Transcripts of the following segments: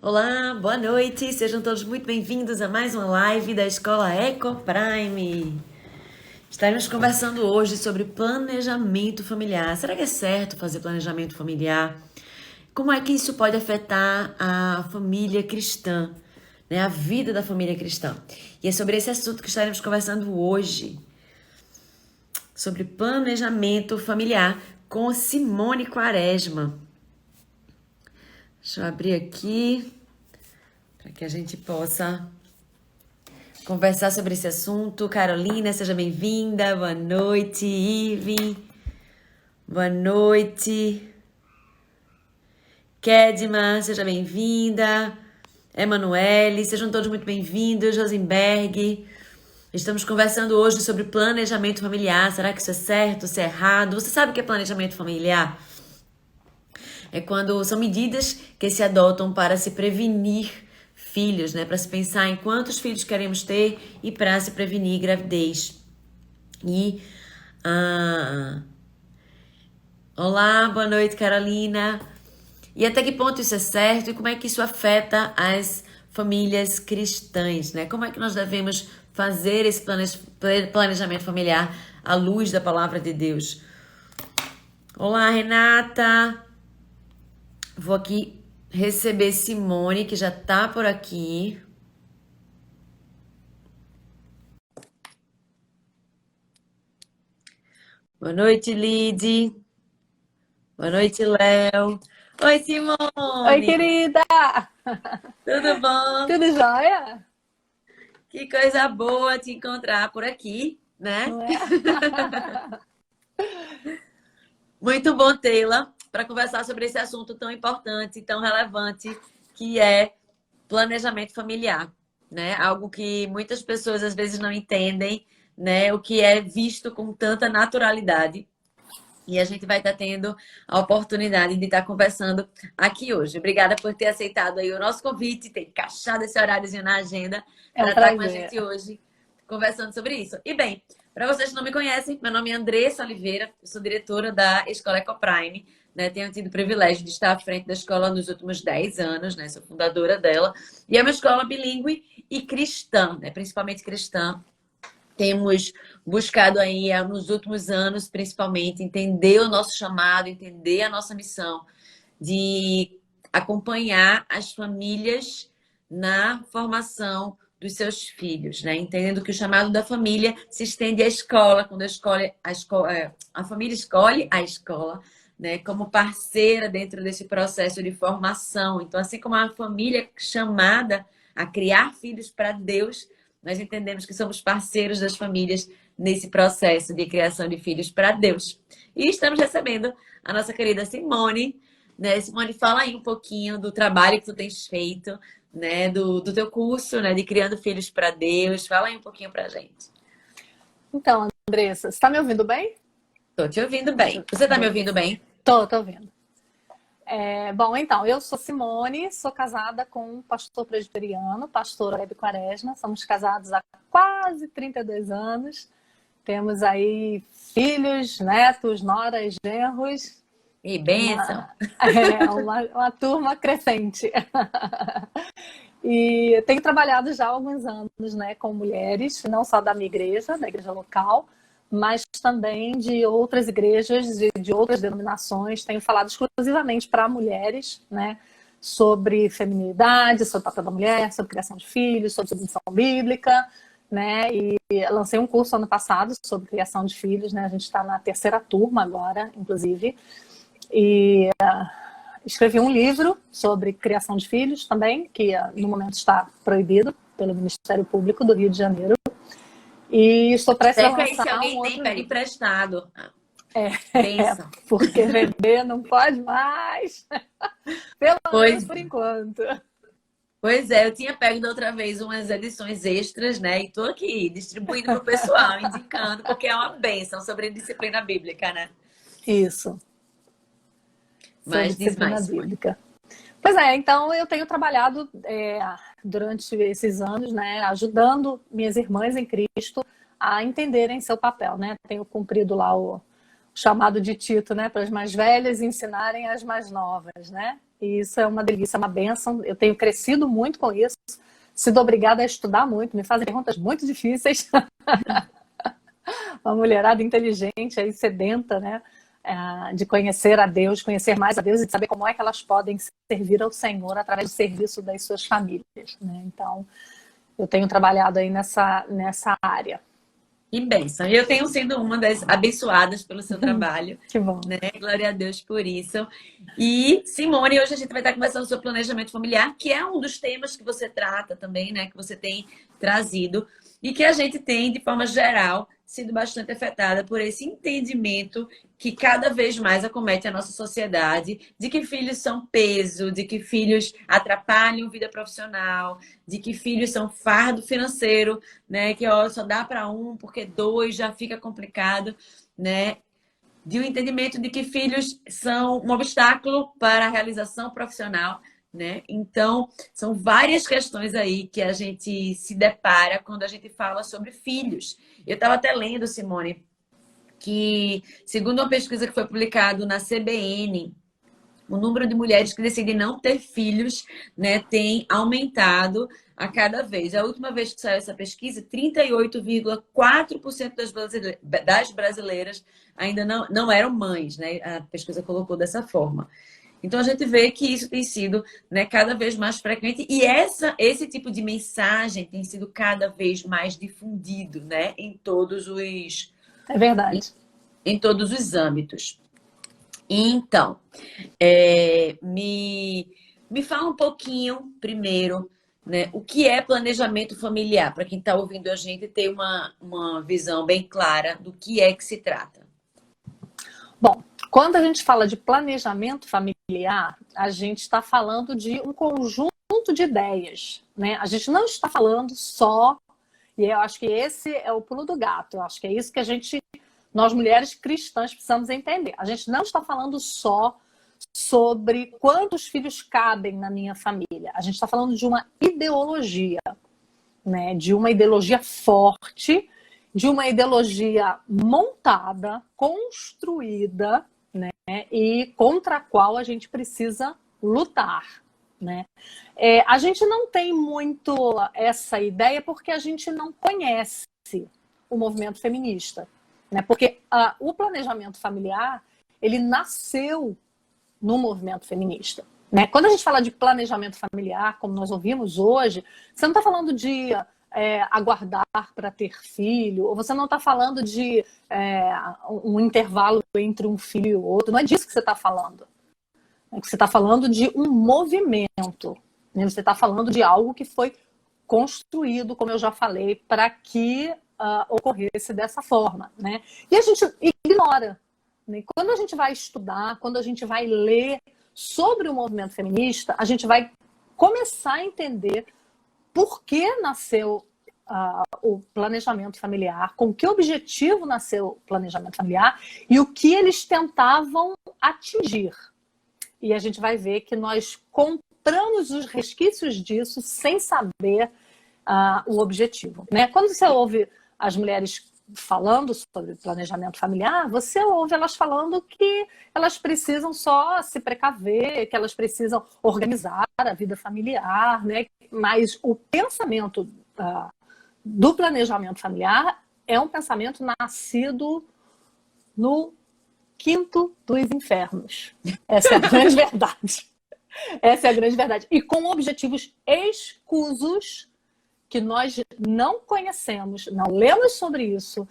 Olá, boa noite, sejam todos muito bem-vindos a mais uma live da Escola Eco Prime. Estaremos conversando hoje sobre planejamento familiar. Será que é certo fazer planejamento familiar? Como é que isso pode afetar a família cristã, né? A vida da família cristã? E é sobre esse assunto que estaremos conversando hoje, sobre planejamento familiar com Simone Quaresma. Deixa eu abrir aqui para que a gente possa conversar sobre esse assunto. Carolina, seja bem-vinda. Boa noite, Ive. Boa noite. Kedma, seja bem-vinda. Emanuele, sejam todos muito bem-vindos. Rosenberg. Estamos conversando hoje sobre planejamento familiar. Será que isso é certo? Se é errado? Você sabe o que é planejamento familiar? É quando são medidas que se adotam para se prevenir filhos, né? Para se pensar em quantos filhos queremos ter e para se prevenir gravidez. E olá, boa noite, Carolina. E até que ponto isso é certo e como é que isso afeta as famílias cristãs, né? Como é que nós devemos fazer esse planejamento familiar à luz da palavra de Deus? Olá, Renata. Vou aqui receber Simone, que já tá por aqui. Boa noite, Lid. Boa noite, Léo. Oi, Oi, Simone. querida! Tudo bom? Tudo jóia? Que coisa boa te encontrar por aqui, né? Não é? Muito bom tê-la para conversar sobre esse assunto tão importante, tão relevante, que é planejamento familiar, né? Algo que muitas pessoas às vezes não entendem, né? O que é visto com tanta naturalidade. E a gente vai estar tendo a oportunidade de estar conversando aqui hoje. Obrigada por ter aceitado aí o nosso convite, ter encaixado esse horáriozinho na agenda É para um estar com a prazer. gente hoje conversando sobre isso. E bem, para vocês que não me conhecem, meu nome é Andressa Oliveira, eu sou diretora da Escola Ecoprime, né? Tenho tido o privilégio de estar à frente da escola nos últimos 10 anos, né? Sou fundadora dela. E é uma escola bilíngue e cristã, né? Principalmente cristã. Temos buscado aí nos últimos anos, principalmente, entender o nosso chamado, entender a nossa missão de acompanhar as famílias na formação dos seus filhos, né? Entendendo que o chamado da família se estende à escola, quando a família escolhe a escola, né, como parceira dentro desse processo de formação. Então, assim como a família é chamada a criar filhos para Deus, nós entendemos que somos parceiros das famílias nesse processo de criação de filhos para Deus. E estamos recebendo a nossa querida Simone, né? Simone, fala aí um pouquinho do trabalho que tu tens feito, né? Do teu curso, né? De Criando Filhos para Deus. Fala aí um pouquinho pra gente. Então, Andressa, você está me ouvindo bem? Tô te ouvindo bem. Você tá me ouvindo Beleza. bem? Tô ouvindo. Bom, então, eu sou Simone, sou casada com um pastor presbiteriano, pastor Hebe Quaresma. Somos casados há quase 32 anos. Temos aí filhos, netos, noras, genros. E bênção. Uma turma crescente. E tenho trabalhado já há alguns anos, né, com mulheres, não só da minha igreja, da igreja local, mas também de outras igrejas, de outras denominações. Tenho falado exclusivamente para mulheres, né, sobre feminilidade, sobre o papel da mulher, sobre criação de filhos, sobre submissão bíblica, né, e lancei um curso ano passado sobre criação de filhos, né, a gente está na terceira turma agora, inclusive, e escrevi um livro sobre criação de filhos também, que no momento está proibido pelo Ministério Público do Rio de Janeiro. E estou prestes a Até que aí, se lançar um alguém tem, outro pede livro. emprestado. É, Bênção. porque vender não pode mais. Pelo menos Pois, por enquanto. pois é, eu tinha pego da outra vez umas edições extras, né? E tô aqui distribuindo pro pessoal, indicando, porque é uma bênção sobre disciplina bíblica, né? Isso, sobre Mas diz disciplina mais, Simone. bíblica. Pois é, então eu tenho trabalhado durante esses anos, né, ajudando minhas irmãs em Cristo a entenderem seu papel, né? Tenho cumprido lá o chamado de Tito, né, para as mais velhas ensinarem as mais novas, né? E isso é uma delícia, uma bênção. Eu tenho crescido muito com isso, sido obrigada a estudar muito, me fazem perguntas muito difíceis. Uma mulherada inteligente, aí, sedenta, né? De conhecer a Deus, conhecer mais a Deus e de saber como é que elas podem servir ao Senhor através do serviço das suas famílias, né? Então, eu tenho trabalhado aí nessa área. Que bênção. E eu tenho sido uma das abençoadas pelo seu trabalho, Que bom. né? Glória a Deus por isso. E, Simone, hoje a gente vai estar conversando sobre planejamento familiar, que é um dos temas que você trata também, né? Que você tem trazido e que a gente tem, de forma geral, sido bastante afetada por esse entendimento que cada vez mais acomete a nossa sociedade, de que filhos são peso, de que filhos atrapalham a vida profissional, de que filhos são fardo financeiro, né? Que ó, só dá para um, porque dois já fica complicado, né? De um entendimento de que filhos são um obstáculo para a realização profissional, né? Então, são várias questões aí que a gente se depara quando a gente fala sobre filhos. Eu estava até lendo, Simone, que, segundo uma pesquisa que foi publicada na CBN, o número de mulheres que decidem não ter filhos, né, tem aumentado a cada vez. A última vez que saiu essa pesquisa, 38,4% das brasileiras ainda não eram mães, né? A pesquisa colocou dessa forma. Então a gente vê que isso tem sido, né, cada vez mais frequente e esse tipo de mensagem tem sido cada vez mais difundido, né, É verdade. em todos os âmbitos. Então, me fala um pouquinho primeiro, né, o que é planejamento familiar, para quem está ouvindo a gente ter uma visão bem clara do que é que se trata. Bom, quando a gente fala de planejamento familiar, a gente está falando de um conjunto de ideias, né? A gente não está falando só, e eu acho que esse é o pulo do gato, eu acho que é isso que nós mulheres cristãs precisamos entender. A gente não está falando só sobre quantos filhos cabem na minha família. A gente está falando de uma ideologia, né? De uma ideologia forte, de uma ideologia montada, construída, né? E contra a qual a gente precisa lutar, né? A gente não tem muito essa ideia porque a gente não conhece o movimento feminista, né? Porque o planejamento familiar, ele nasceu no movimento feminista, né? Quando a gente fala de planejamento familiar, como nós ouvimos hoje, você não está falando de aguardar para ter filho, ou você não está falando de um intervalo entre um filho e o outro, não é disso que você está falando. Você está falando de um movimento, né? Você está falando de algo que foi construído, como eu já falei, para que ocorresse dessa forma, né? E a gente ignora, né? Quando a gente vai estudar, quando a gente vai ler sobre o movimento feminista, a gente vai começar a entender por que nasceu o planejamento familiar, com que objetivo nasceu o planejamento familiar e o que eles tentavam atingir. E a gente vai ver que nós compramos os resquícios disso sem saber o objetivo, né? Quando você ouve as mulheres falando sobre planejamento familiar, você ouve elas falando que elas precisam só se precaver, que elas precisam organizar a vida familiar, né? Mas o pensamento do planejamento familiar é um pensamento nascido no quinto dos infernos. Essa é a grande verdade. Essa é a grande verdade. E com objetivos escusos que nós não conhecemos, não lemos sobre isso,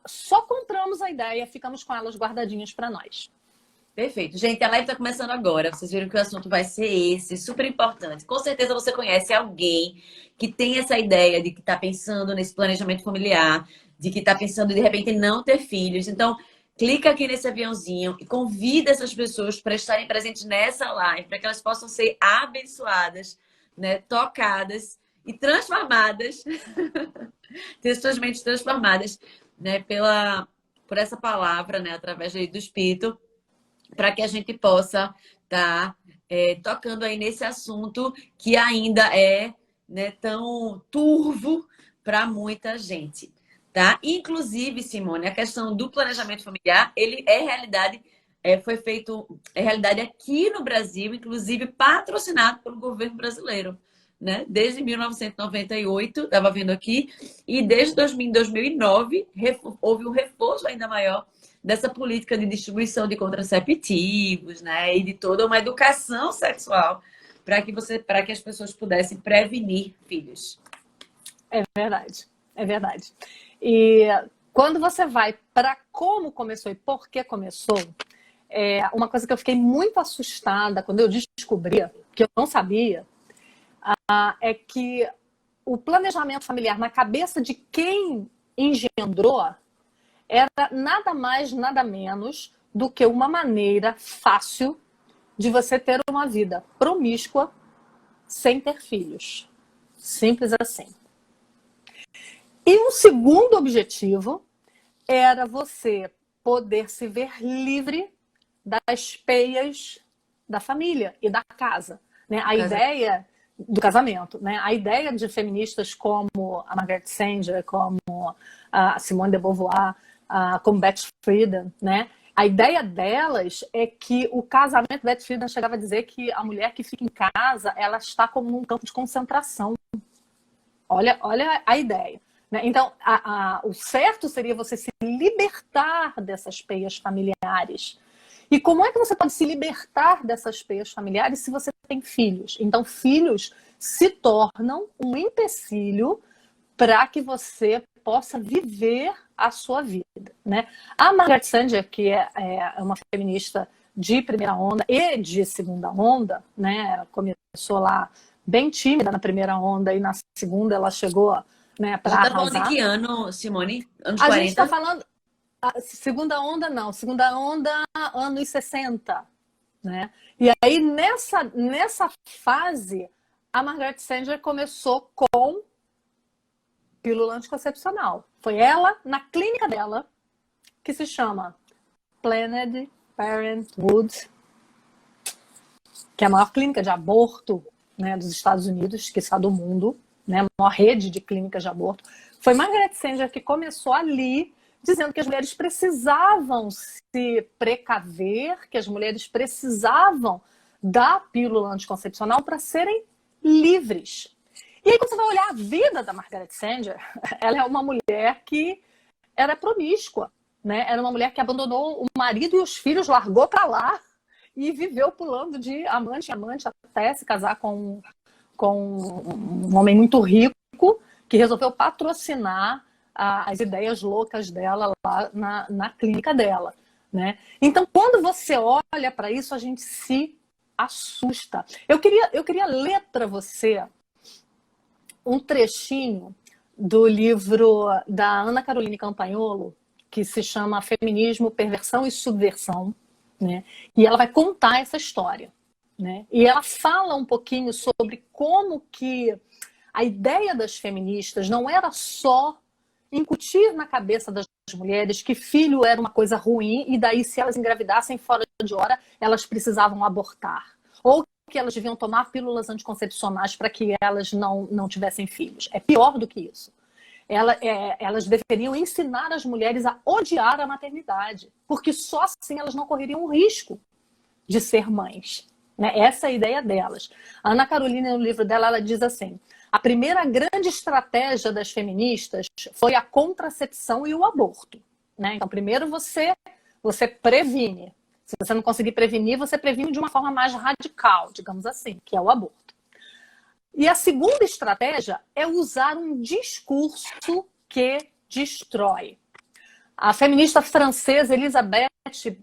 só compramos a ideia e ficamos com elas guardadinhas para nós. Perfeito. Gente, a live está começando agora. Vocês viram que o assunto vai ser esse, super importante. Com certeza você conhece alguém que tem essa ideia de que está pensando nesse planejamento familiar, de que está pensando de repente em não ter filhos. Então, clica aqui nesse aviãozinho e convida essas pessoas para estarem presentes nessa live, para que elas possam ser abençoadas, né, tocadas e transformadas, ter suas mentes transformadas, né, por essa palavra, né, através do Espírito, para que a gente possa estar tocando aí nesse assunto que ainda é, né, tão turvo para muita gente, tá? Inclusive, Simone, a questão do planejamento familiar, ele é realidade foi feito, realidade aqui no Brasil, inclusive patrocinado pelo governo brasileiro, né? Desde 1998, estava vendo aqui, e desde 2009 houve um reforço ainda maior dessa política de distribuição de contraceptivos, né? E de toda uma educação sexual para que as pessoas pudessem prevenir filhos. É verdade, é verdade. E quando você vai para como começou e por que começou, uma coisa que eu fiquei muito assustada quando eu descobri, que eu não sabia, é que o planejamento familiar na cabeça de quem engendrou era nada mais, nada menos do que uma maneira fácil de você ter uma vida promíscua sem ter filhos. Simples assim. E um segundo objetivo era você poder se ver livre das peias da família e da casa. Né? A ideia do casamento, né? A ideia de feministas como a Margaret Sanger, como a Simone de Beauvoir, como Betty Friedan, né? A ideia delas é que o casamento, Betty Friedan chegava a dizer que a mulher que fica em casa, ela está como num campo de concentração. Olha a ideia. Né? Então, o certo seria você se libertar dessas peias familiares. E como é que você pode se libertar dessas peias familiares se você tem filhos? Então, filhos se tornam um empecilho para que você possa viver a sua vida. Né? A Margaret Sanger, que é uma feminista de primeira onda e de segunda onda, né? Ela começou lá bem tímida na primeira onda e na segunda ela chegou, né, para arrasar. Você está falando de que ano, Simone? Anos a 40? gente está falando... Segunda onda, não. Segunda onda, anos 60. Né? E aí, nessa fase, a Margaret Sanger começou com pílula anticoncepcional. Foi ela, na clínica dela, que se chama Planned Parenthood, que é a maior clínica de aborto, né, dos Estados Unidos, que está do mundo, né, a maior rede de clínicas de aborto. Foi Margaret Sanger que começou ali, dizendo que as mulheres precisavam se precaver, que as mulheres precisavam da pílula anticoncepcional para serem livres. E aí, quando você vai olhar a vida da Margaret Sanger, ela é uma mulher que era promíscua, né? Era uma mulher que abandonou o marido e os filhos, largou para lá e viveu pulando de amante em amante até se casar com um homem muito rico que resolveu patrocinar as ideias loucas dela lá na clínica dela, né? Então, quando você olha para isso, a gente se assusta. Eu queria ler para você um trechinho do livro da Ana Caroline Campagnolo, que se chama Feminismo, Perversão e Subversão, né? E ela vai contar essa história, né? E ela fala um pouquinho sobre como que a ideia das feministas não era só incutir na cabeça das mulheres que filho era uma coisa ruim e daí se elas engravidassem fora de hora, elas precisavam abortar. Ou que elas deviam tomar pílulas anticoncepcionais para que elas não tivessem filhos. É pior do que isso. Elas deveriam ensinar as mulheres a odiar a maternidade, porque só assim elas não correriam o risco de ser mães. Né? Essa é a ideia delas. A Ana Caroline, no livro dela, ela diz assim: a primeira grande estratégia das feministas foi a contracepção e o aborto. Né? Então, primeiro você previne. Se você não conseguir prevenir, você previne de uma forma mais radical, digamos assim, que é o aborto. E a segunda estratégia é usar um discurso que destrói. A feminista francesa Elisabeth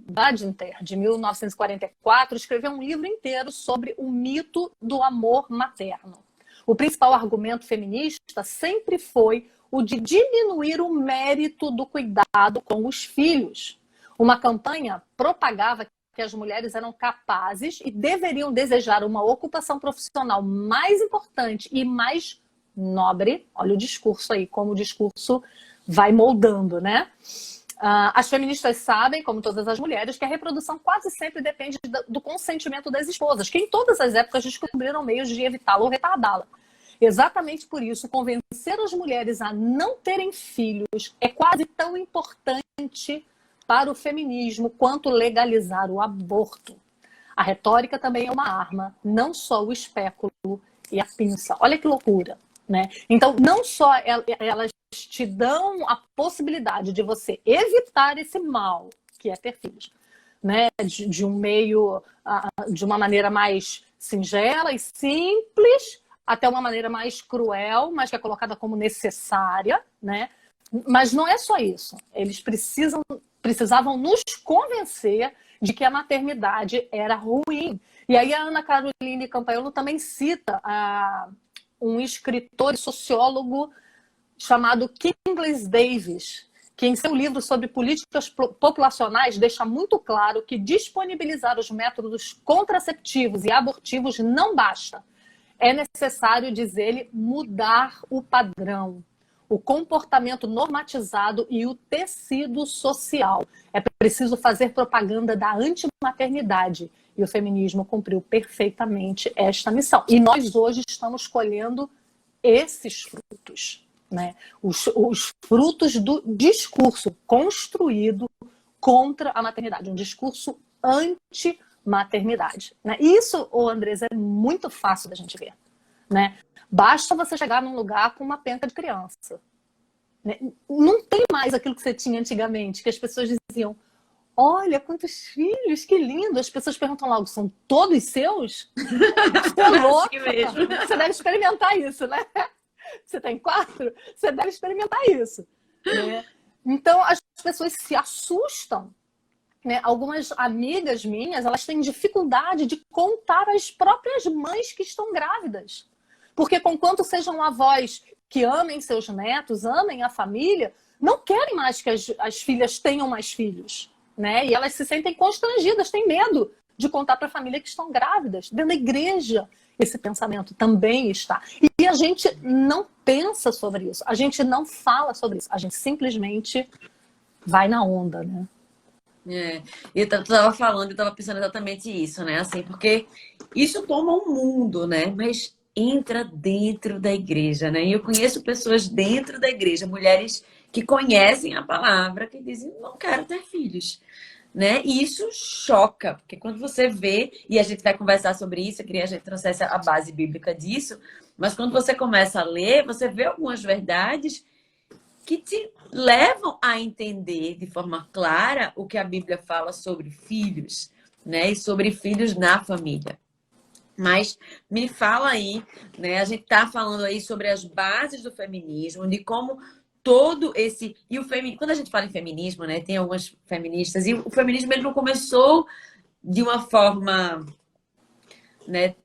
Badinter, de 1944, escreveu um livro inteiro sobre o mito do amor materno. O principal argumento feminista sempre foi o de diminuir o mérito do cuidado com os filhos. Uma campanha propagava que as mulheres eram capazes e deveriam desejar uma ocupação profissional mais importante e mais nobre. Olha o discurso aí, como o discurso vai moldando, né? As feministas sabem, como todas as mulheres, que a reprodução quase sempre depende do consentimento das esposas, que em todas as épocas descobriram meios de evitá-la ou retardá-la. Exatamente por isso, convencer as mulheres a não terem filhos é quase tão importante para o feminismo quanto legalizar o aborto. A retórica também é uma arma, não só o espéculo e a pinça. Olha que loucura, né? Então, não só elas te dão a possibilidade de você evitar esse mal, que é ter filhos, né? De um meio, de uma maneira mais singela e simples, até uma maneira mais cruel, mas que é colocada como necessária, né? Mas não é só isso. Eles precisavam nos convencer de que a maternidade era ruim. E aí a Ana Caroline Campagnolo também cita um escritor e sociólogo chamado Kingsley Davis, que em seu livro sobre políticas populacionais deixa muito claro que disponibilizar os métodos contraceptivos e abortivos não basta. É necessário, diz ele, mudar o padrão, o comportamento normatizado e o tecido social. É preciso fazer propaganda da antimaternidade. E o feminismo cumpriu perfeitamente esta missão. E nós hoje estamos colhendo esses frutos, né? Os frutos do discurso construído contra a maternidade, um discurso anti-maternidade, né? Isso, Andresa, é muito fácil da gente ver, né? Basta você chegar num lugar com uma penca de criança, né? Não tem mais aquilo que você tinha antigamente, que as pessoas diziam: olha, quantos filhos, que lindo. As pessoas perguntam logo: são todos seus? Você é louca? Você deve experimentar isso, né? Você tem 4? Você deve experimentar isso, né? Então, as pessoas se assustam, né? Algumas amigas minhas, elas têm dificuldade de contar às próprias mães que estão grávidas. Porque, conquanto sejam avós que amem seus netos, amem a família, não querem mais que as filhas tenham mais filhos, né? E elas se sentem constrangidas, têm medo de contar para a família que estão grávidas. Dentro da igreja, esse pensamento também está. E a gente não pensa sobre isso, a gente não fala sobre isso, a gente simplesmente vai na onda, né? Eu estava falando, eu estava pensando exatamente isso, né? Assim, porque isso toma um mundo, né? Mas entra dentro da igreja, né? E eu conheço pessoas dentro da igreja, mulheres que conhecem a palavra, que dizem: não quero ter filhos, né? E isso choca, porque quando você vê, e a gente vai conversar sobre isso, eu queria que a gente trouxesse a base bíblica disso, mas quando você começa a ler, você vê algumas verdades que te levam a entender de forma clara o que a Bíblia fala sobre filhos, né? E sobre filhos na família. Mas me fala aí, né? A gente está falando aí sobre as bases do feminismo, de como todo esse... E o feminismo, quando a gente fala em feminismo, né? Tem algumas feministas, e o feminismo ele não começou de uma forma, né,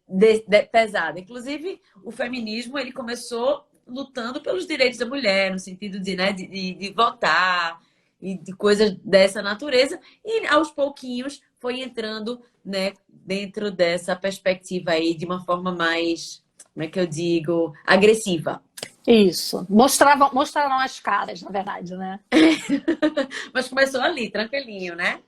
pesada. Inclusive, o feminismo ele começou lutando pelos direitos da mulher, no sentido de, né, de votar e de coisas dessa natureza, e aos pouquinhos foi entrando, né, dentro dessa perspectiva aí de uma forma mais, como é que eu digo, agressiva. Isso. Mostraram as caras, na verdade, né? Mas começou ali, tranquilinho, né?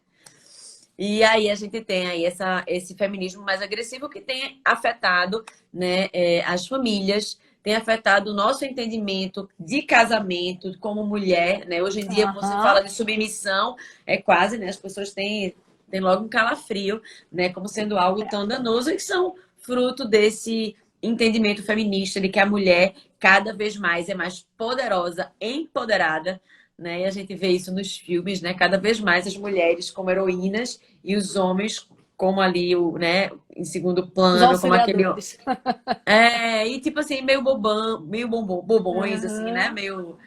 E aí a gente tem aí esse feminismo mais agressivo que tem afetado, né, as famílias, tem afetado o nosso entendimento de casamento como mulher, né? Hoje em dia você fala de submissão, é quase, né? As pessoas têm logo um calafrio, né? Como sendo algo tão danoso, e que são fruto desse entendimento feminista de que a mulher cada vez mais é mais poderosa, empoderada, né? E a gente vê isso nos filmes, né? Cada vez mais as mulheres como heroínas e os homens como ali, né, em segundo plano, como aquele... e tipo assim, meio bobões, assim, né? Meio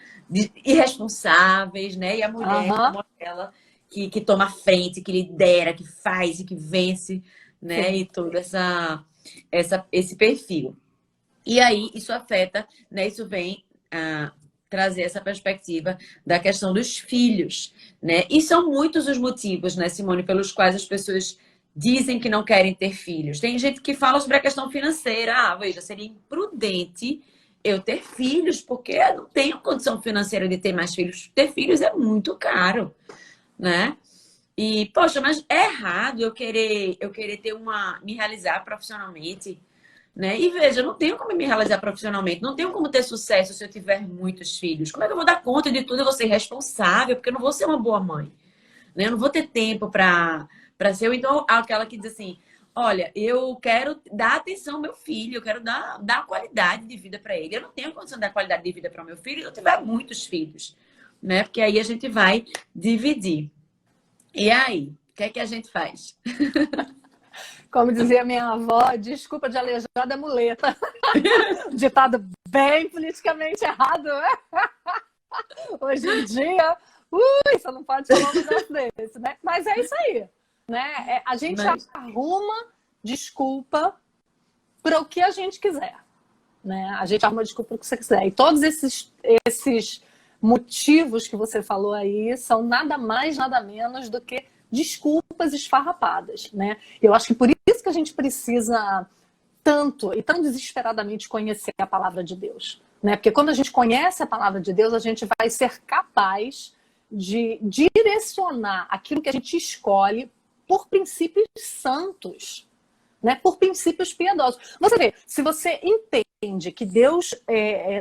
irresponsáveis, né? E a mulher como aquela que toma frente, que lidera, que faz e que vence, né? Sim. E todo esse perfil. E aí, isso afeta, né? Isso vem trazer essa perspectiva da questão dos filhos, né? E são muitos os motivos, né, Simone, pelos quais as pessoas dizem que não querem ter filhos. Tem gente que fala sobre a questão financeira. Veja, seria imprudente eu ter filhos, porque eu não tenho condição financeira de ter mais filhos. Ter filhos é muito caro, né? E, poxa, mas é errado eu querer me realizar profissionalmente, né? E veja, eu não tenho como me realizar profissionalmente, não tenho como ter sucesso se eu tiver muitos filhos. Como é que eu vou dar conta de tudo? Eu vou ser responsável, porque eu não vou ser uma boa mãe, né? Eu não vou ter tempo para ser. Ou então, aquela que diz assim: olha, eu quero dar atenção ao meu filho, eu quero dar qualidade de vida para ele. Eu não tenho condição de dar qualidade de vida para o meu filho se eu tiver muitos filhos, né? Porque aí a gente vai dividir. E aí, o que é que a gente faz? Como dizia minha avó, desculpa de aleijada é muleta. Ditado bem politicamente errado, né? Hoje em dia, você não pode falar um negócio desse, né? Mas é isso aí, né? A gente arruma desculpa para o que a gente quiser, né? A gente arruma desculpa para o que você quiser. E todos esses motivos que você falou aí são nada mais, nada menos do que desculpas esfarrapadas, né? Eu acho que por isso que a gente precisa tanto e tão desesperadamente conhecer a palavra de Deus, né? Porque quando a gente conhece a palavra de Deus, a gente vai ser capaz de direcionar aquilo que a gente escolhe por princípios santos, né? Por princípios piedosos. Você vê, se você entende que Deus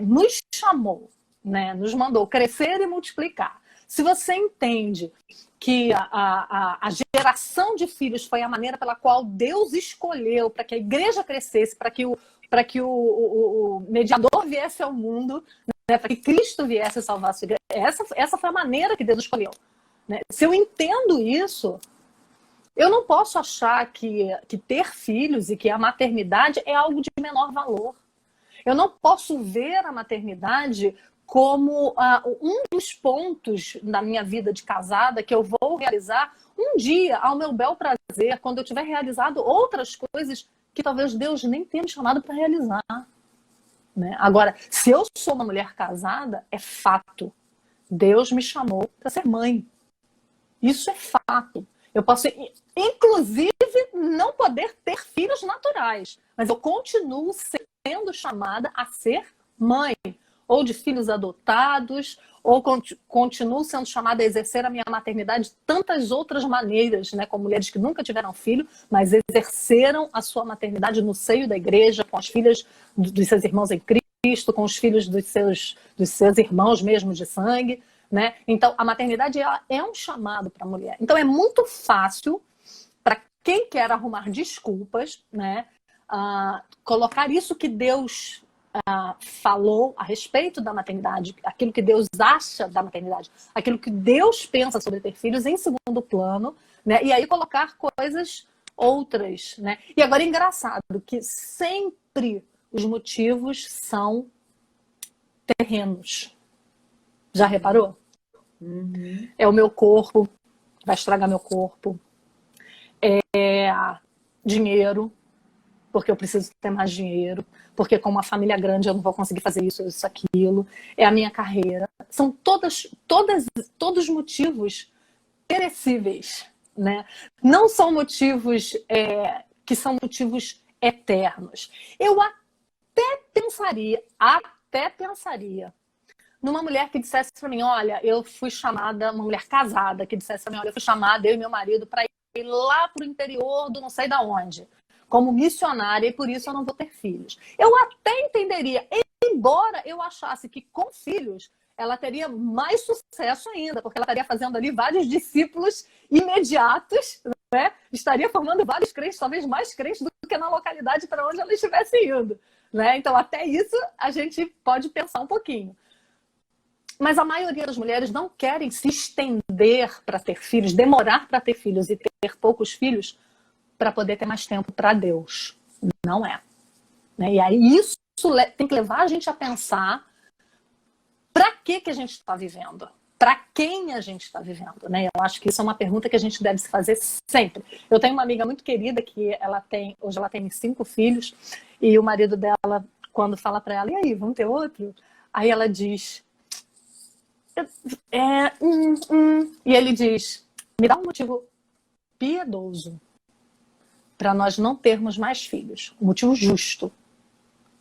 nos chamou, né? Nos mandou crescer e multiplicar, se você entende que a geração de filhos foi a maneira pela qual Deus escolheu para que a igreja crescesse, para que o mediador viesse ao mundo, né, para que Cristo viesse a salvar a sua igreja. Essa foi a maneira que Deus escolheu, né? Se eu entendo isso, eu não posso achar que ter filhos e que a maternidade é algo de menor valor. Eu não posso ver a maternidade como um dos pontos da minha vida de casada que eu vou realizar um dia, ao meu bel prazer, quando eu tiver realizado outras coisas que talvez Deus nem tenha me chamado para realizar, né? Agora, se eu sou uma mulher casada, é fato. Deus me chamou para ser mãe. Isso é fato. Eu posso, inclusive, não poder ter filhos naturais, mas eu continuo sendo chamada a ser mãe, ou de filhos adotados, ou continuo sendo chamada a exercer a minha maternidade de tantas outras maneiras, né, com mulheres que nunca tiveram filho, mas exerceram a sua maternidade no seio da igreja, com as filhas dos seus irmãos em Cristo, com os filhos dos seus irmãos mesmo de sangue, né? Então, a maternidade é um chamado para a mulher. Então, é muito fácil para quem quer arrumar desculpas, né, colocar isso que Deus falou a respeito da maternidade, aquilo que Deus acha da maternidade, aquilo que Deus pensa sobre ter filhos em segundo plano, né? E aí colocar coisas outras, né? E agora é engraçado que sempre os motivos são terrenos. Já reparou? Uhum. É o meu corpo, vai estragar meu corpo. É dinheiro, porque eu preciso ter mais dinheiro, porque com uma família grande eu não vou conseguir fazer isso, aquilo. É a minha carreira. São todos motivos perecíveis, né? Não são motivos que são motivos eternos. Eu até pensaria numa mulher que dissesse para mim, olha, eu fui chamada, uma mulher casada, que dissesse para mim, olha, eu fui chamada, eu e meu marido, para ir lá para o interior do não sei da onde, como missionária, e por isso eu não vou ter filhos. Eu até entenderia, embora eu achasse que com filhos ela teria mais sucesso ainda, porque ela estaria fazendo ali vários discípulos imediatos, né? Estaria formando vários crentes, talvez mais crentes do que na localidade para onde ela estivesse indo, né? Então, até isso a gente pode pensar um pouquinho. Mas a maioria das mulheres não querem se estender para ter filhos, demorar para ter filhos e ter poucos filhos para poder ter mais tempo para Deus. Não é. E aí isso tem que levar a gente a pensar para que a gente está vivendo? Para quem a gente está vivendo? Né? Eu acho que isso é uma pergunta que a gente deve se fazer sempre. Eu tenho uma amiga muito querida que hoje ela tem 5 filhos e o marido dela, quando fala para ela, e aí, vamos ter outro? Aí ela diz... E ele diz, me dá um motivo piedoso para nós não termos mais filhos. Um motivo justo,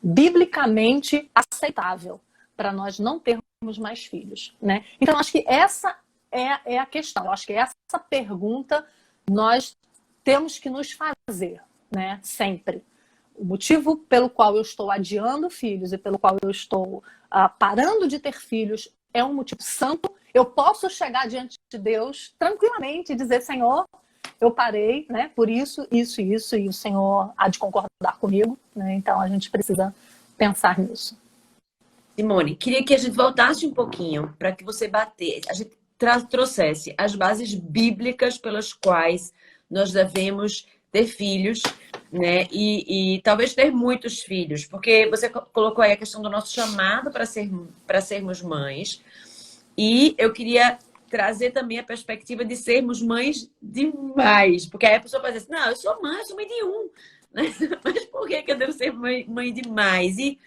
biblicamente aceitável, para nós não termos mais filhos, né? Então, acho que essa é a questão. Eu acho que essa pergunta nós temos que nos fazer, né? Sempre. O motivo pelo qual eu estou adiando filhos e pelo qual eu estou parando de ter filhos é um motivo santo Eu posso chegar diante de Deus tranquilamente e dizer, Senhor, eu parei, né, por isso, isso e isso, e o Senhor há de concordar comigo, né? Então a gente precisa pensar nisso. Simone, queria que a gente voltasse um pouquinho para que você a gente trouxesse as bases bíblicas pelas quais nós devemos ter filhos, né? E talvez ter muitos filhos, porque você colocou aí a questão do nosso chamado para sermos mães. E eu queria trazer também a perspectiva de sermos mães demais, porque aí a pessoa vai dizer assim, não, eu sou mãe de um, né? Mas por que eu devo ser mãe demais? E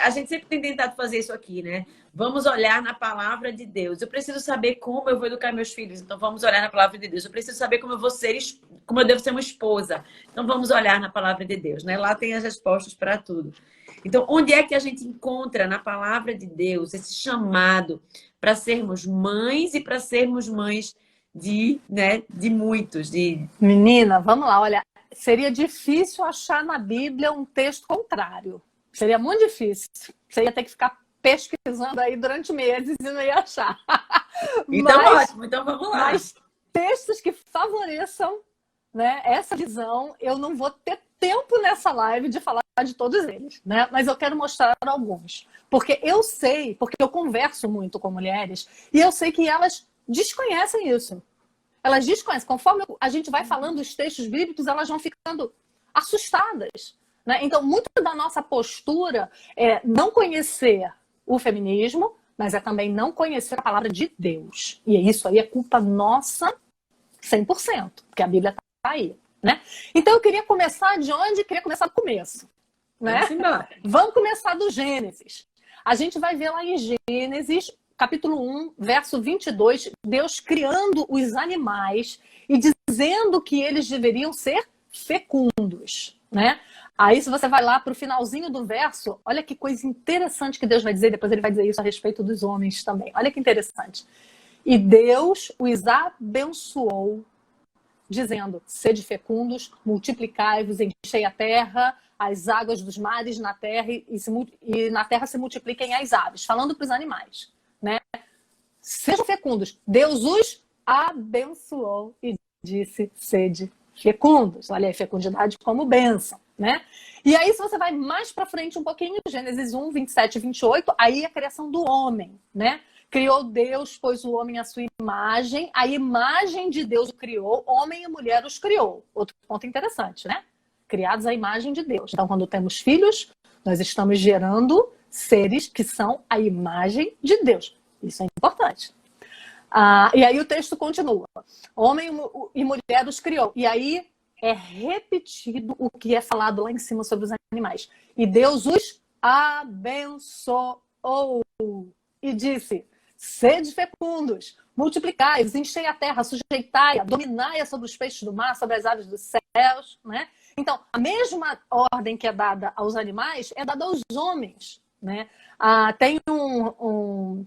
a gente sempre tem tentado fazer isso aqui, né? Vamos olhar na palavra de Deus. Eu preciso saber como eu vou educar meus filhos, então vamos olhar na palavra de Deus. Eu preciso saber como eu vou ser, como eu devo ser uma esposa, então vamos olhar na palavra de Deus, né? Lá tem as respostas para tudo. Então, onde é que a gente encontra na palavra de Deus esse chamado para sermos mães e para sermos mães de muitos, de... Menina, vamos lá, olha, seria difícil achar na Bíblia um texto contrário. Seria muito difícil. Você ia ter que ficar pesquisando aí durante meses e não ia achar. Então, ótimo. Então, vamos lá. Mas textos que favoreçam, né, essa visão, eu não vou ter tempo nessa live de falar de todos eles, né? Mas eu quero mostrar alguns. Porque eu converso muito com mulheres e eu sei que elas desconhecem isso. Elas desconhecem. Conforme a gente vai falando os textos bíblicos, elas vão ficando assustadas, né? Então, muito da nossa postura é não conhecer o feminismo, mas é também não conhecer a palavra de Deus. E isso aí é culpa nossa 100%, porque a Bíblia está aí, né? Então, eu queria começar de onde? Queria começar do começo, né? Vamos começar do Gênesis. A gente vai ver lá em Gênesis, capítulo 1, verso 22, Deus criando os animais e dizendo que eles deveriam ser fecundos, né? Aí, se você vai lá para o finalzinho do verso, olha que coisa interessante que Deus vai dizer, depois ele vai dizer isso a respeito dos homens também. Olha que interessante. E Deus os abençoou, dizendo, sede fecundos, multiplicai-vos, enchei a terra, as águas dos mares na terra, e na terra se multipliquem as aves. Falando para os animais, né? Sejam fecundos. Deus os abençoou e disse, sede fecundos. Olha aí, fecundidade como bênção, né? E aí, se você vai mais para frente um pouquinho, Gênesis 1, 27 e 28, aí a criação do homem, né? Criou Deus, pôs o homem à sua imagem, a imagem de Deus o criou, homem e mulher os criou. Outro ponto interessante, né? Criados à imagem de Deus. Então, quando temos filhos, nós estamos gerando seres que são a imagem de Deus. Isso é importante. E aí o texto continua. Homem e mulher os criou. E aí é repetido o que é falado lá em cima sobre os animais. E Deus os abençoou e disse, sede fecundos, multiplicai-vos, enchei a terra, sujeitai-a, dominai-a sobre os peixes do mar, sobre as aves dos céus, né? Então, a mesma ordem que é dada aos animais é dada aos homens, né? Tem um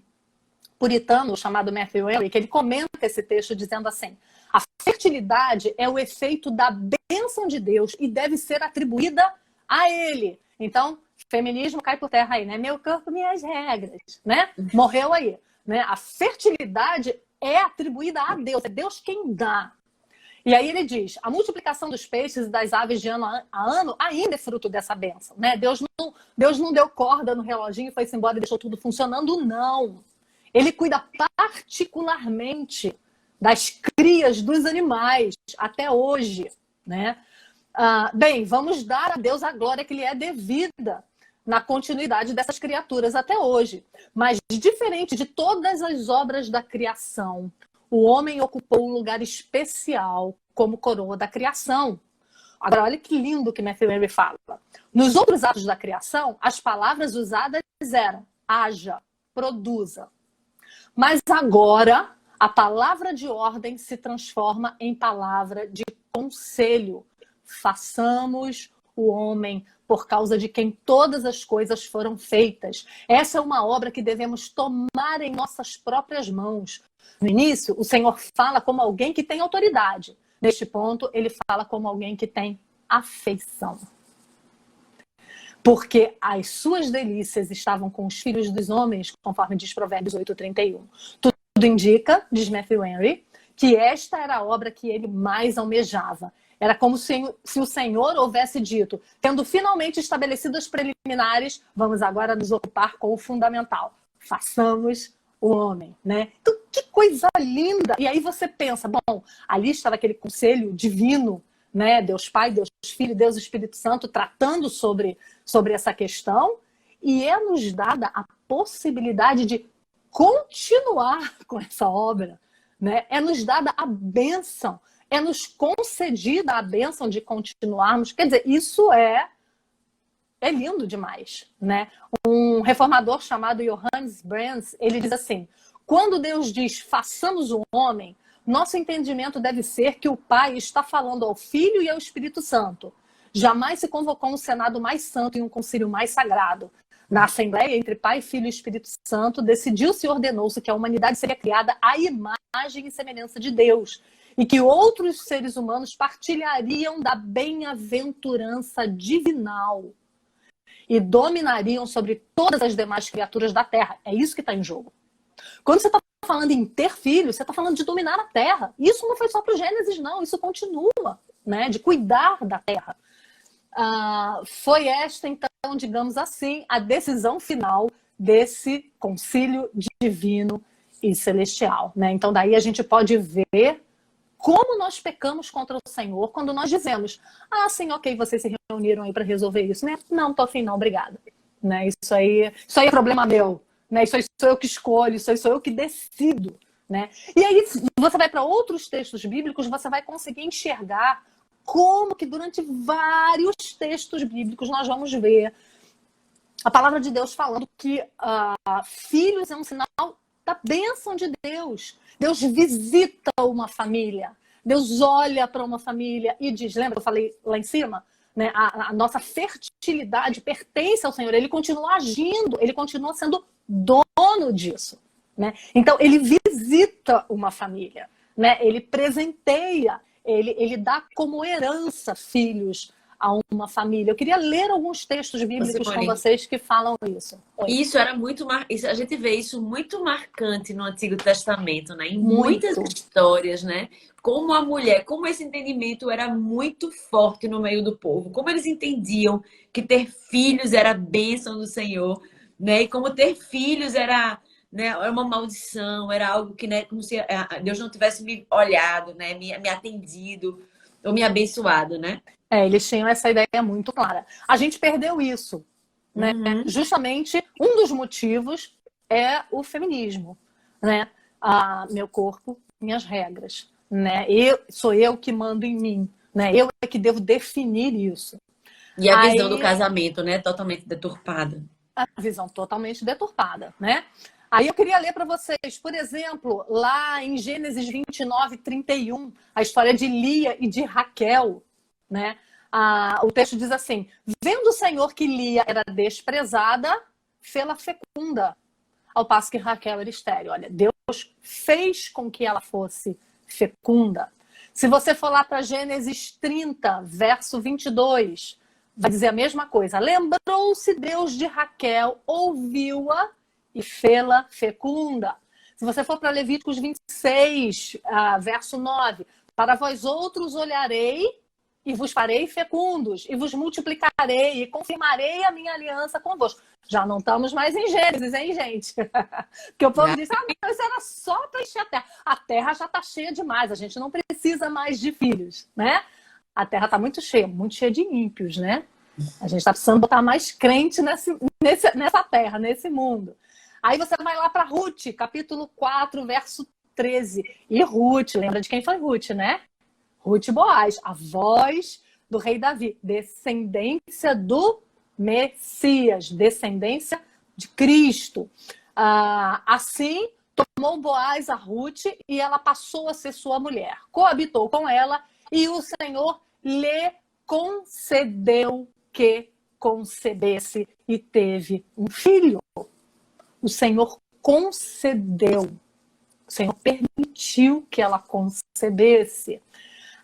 puritano chamado Matthew Henry, que ele comenta esse texto dizendo assim, a fertilidade é o efeito da bênção de Deus e deve ser atribuída a ele. Então, feminismo cai por terra aí, né? Meu corpo, minhas regras, né? Morreu aí, né? A fertilidade é atribuída a Deus, é Deus quem dá. E aí ele diz, a multiplicação dos peixes e das aves de ano a ano ainda é fruto dessa bênção, né? Deus não deu corda no reloginho e foi-se embora e deixou tudo funcionando, não. Ele cuida particularmente das crias dos animais até hoje, né? Bem, vamos dar a Deus a glória que lhe é devida na continuidade dessas criaturas até hoje. Mas, diferente de todas as obras da criação, o homem ocupou um lugar especial como coroa da criação. Agora, olha que lindo que Matthew Henry fala. Nos outros atos da criação, as palavras usadas eram haja, produza. Mas agora, a palavra de ordem se transforma em palavra de conselho. Façamos o homem por causa de quem todas as coisas foram feitas. Essa é uma obra que devemos tomar em nossas próprias mãos. No início, o Senhor fala como alguém que tem autoridade. Neste ponto, ele fala como alguém que tem afeição. Porque as suas delícias estavam com os filhos dos homens, conforme diz Provérbios 8:31. Tudo indica, diz Matthew Henry, que esta era a obra que ele mais almejava. Era como se o Senhor houvesse dito, tendo finalmente estabelecido as preliminares, vamos agora nos ocupar com o fundamental. Façamos o homem, né? Então, que coisa linda! E aí você pensa, bom, ali estava aquele conselho divino, né? Deus Pai, Deus Filho, Deus Espírito Santo, tratando sobre essa questão, e é nos dada a possibilidade de continuar com essa obra, né? É nos dada a bênção, é nos concedida a bênção de continuarmos. Quer dizer, isso é lindo demais, né? Um reformador chamado Johannes Brahms, ele diz assim, quando Deus diz façamos o homem, nosso entendimento deve ser que o Pai está falando ao Filho e ao Espírito Santo. Jamais se convocou um Senado mais santo e um concílio mais sagrado. Na Assembleia entre Pai, Filho e Espírito Santo, decidiu-se e ordenou-se que a humanidade seria criada à imagem e semelhança de Deus e que outros seres humanos partilhariam da bem-aventurança divinal e dominariam sobre todas as demais criaturas da Terra. É isso que está em jogo. Quando você está falando em ter filhos, você está falando de dominar a Terra. Isso não foi só para o Gênesis, não. Isso continua, né? De cuidar da Terra. Foi esta, então, digamos assim, a decisão final desse concílio divino e celestial, né? Então, daí a gente pode ver como nós pecamos contra o Senhor quando nós dizemos, sim, ok, vocês se reuniram aí para resolver isso, né? Não, tô afim, não, obrigada. Né? Isso aí é problema meu, né? Isso aí sou eu que escolho, isso aí sou eu que decido, né? E aí você vai para outros textos bíblicos, você vai conseguir enxergar como que durante vários textos bíblicos nós vamos ver a palavra de Deus falando que filhos é um sinal da bênção de Deus. Deus visita uma família. Deus olha para uma família e diz, lembra que eu falei lá em cima? Né? A nossa fertilidade pertence ao Senhor. Ele continua agindo, ele continua sendo dono disso. Né? Então, ele visita uma família. Né? Ele presenteia, ele dá como herança filhos a uma família. Eu queria ler alguns textos bíblicos com vocês que falam isso. Oi. Isso era muito a gente vê isso muito marcante no Antigo Testamento, né? Em muitas histórias, né? Como a mulher, como esse entendimento era muito forte no meio do povo, como eles entendiam que ter filhos era a bênção do Senhor, né? E como ter filhos era, né, era uma maldição, era algo que, né, como se Deus não tivesse me olhado, né, me atendido ou me abençoado, né? Eles tinham essa ideia muito clara. A gente perdeu isso, né? Justamente um dos motivos é o feminismo, né? Meu corpo, minhas regras, né? Sou eu que mando em mim, né? Eu é que devo definir isso. E a visão do casamento, né? Totalmente deturpada. A visão totalmente deturpada, né? Aí eu queria ler para vocês, por exemplo, lá em Gênesis 29:31, a história de Lia e de Raquel, né? O texto diz assim, vendo o Senhor que Lia era desprezada, fê-la fecunda, ao passo que Raquel era estéril. Olha, Deus fez com que ela fosse fecunda. Se você for lá para Gênesis 30, verso 22, vai dizer a mesma coisa. Lembrou-se Deus de Raquel, ouviu-a e fê-la fecunda. Se você for para Levíticos 26, verso 9, para vós outros olharei e vos farei fecundos, e vos multiplicarei, e confirmarei a minha aliança convosco. Já não estamos mais em Gênesis, hein, gente? Porque o povo disse, não, isso era só para encher a terra. A terra já está cheia demais, a gente não precisa mais de filhos, né? A terra está muito cheia de ímpios, né? A gente está precisando botar mais crente nessa terra, nesse mundo. Aí você vai lá para Ruth, capítulo 4, verso 13. E Ruth, lembra de quem foi Ruth, né? Ruth e Boaz, a voz do rei Davi, descendência do Messias, descendência de Cristo. Assim, tomou Boaz a Ruth e ela passou a ser sua mulher. Coabitou com ela e o Senhor lhe concedeu que concebesse e teve um filho. O Senhor concedeu. O Senhor permitiu que ela concebesse.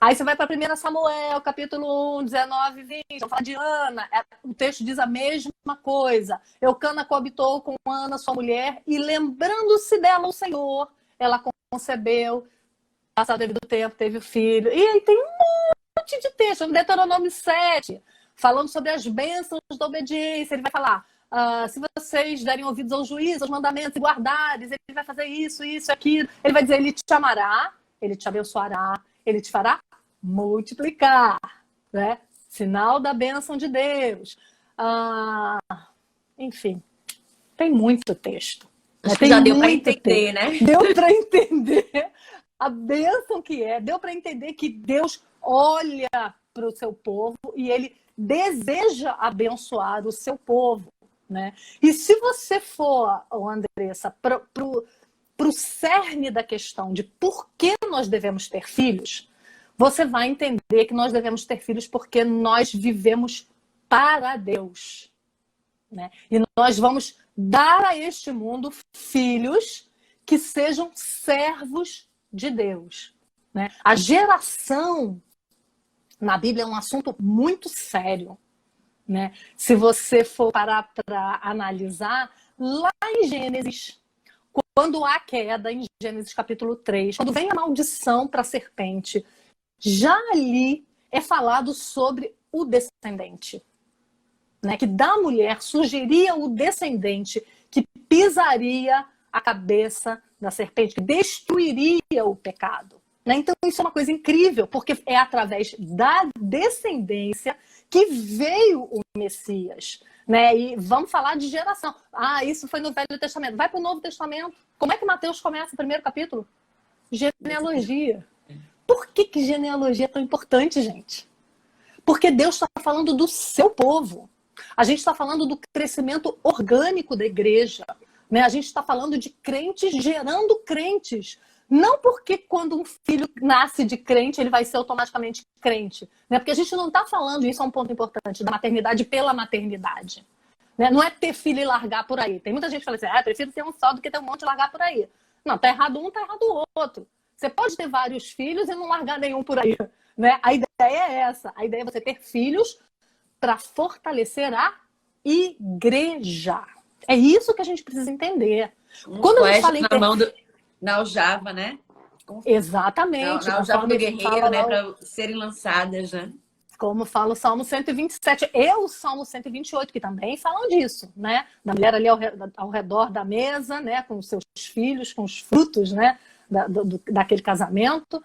Aí você vai para 1 Samuel, capítulo 1, 19 e 20. Vamos falar de Ana. O texto diz a mesma coisa. Eucana coabitou com Ana, sua mulher, e lembrando-se dela o Senhor, ela concebeu, passado o devido tempo, teve o filho. E aí tem um monte de texto, Deuteronômio 7, falando sobre as bênçãos da obediência. Ele vai falar, se vocês derem ouvidos ao juízo, aos mandamentos e guardares, ele vai fazer isso, isso, aquilo. Ele vai dizer, ele te amará, ele te abençoará, ele te fará multiplicar, né? Sinal da bênção de Deus. Enfim, tem muito texto. Acho que já deu para entender, né? Deu para entender a bênção que é. Deu para entender que Deus olha para o seu povo e ele deseja abençoar o seu povo, né? E se você for, Andressa, para o cerne da questão de por que nós devemos ter filhos, você vai entender que nós devemos ter filhos porque nós vivemos para Deus, né? E nós vamos dar a este mundo filhos que sejam servos de Deus, né? A geração na Bíblia é um assunto muito sério, né? Se você for parar para analisar, lá em Gênesis, quando há queda, em Gênesis capítulo 3, quando vem a maldição para a serpente, já ali é falado sobre o descendente, né? Que da mulher surgiria o descendente que pisaria a cabeça da serpente, que destruiria o pecado, né? Então isso é uma coisa incrível, porque é através da descendência que veio o Messias, né? E vamos falar de geração. Isso foi no Velho Testamento. Vai para o Novo Testamento. Como é que Mateus começa o primeiro capítulo? Genealogia. Por que genealogia é tão importante, gente? Porque Deus está falando do seu povo. A gente está falando do crescimento orgânico da igreja, né? A gente está falando de crentes gerando crentes. Não porque quando um filho nasce de crente, ele vai ser automaticamente crente, né? Porque a gente não está falando, isso é um ponto importante, da maternidade pela maternidade, né? Não é ter filho e largar por aí. Tem muita gente que fala assim, prefiro ter um só do que ter um monte e largar por aí. Não, tá errado um, tá errado o outro. Você pode ter vários filhos e não largar nenhum por aí, né? A ideia é essa. A ideia é você ter filhos para fortalecer a igreja. É isso que a gente precisa entender. Quando a gente fala na mão na aljava, né? Exatamente. Na aljava do guerreiro, né? Para serem lançadas, né? Como fala o Salmo 127 e o Salmo 128, que também falam disso, né? Da mulher ali ao redor da mesa, né? Com os seus filhos, com os frutos, né? Daquele casamento.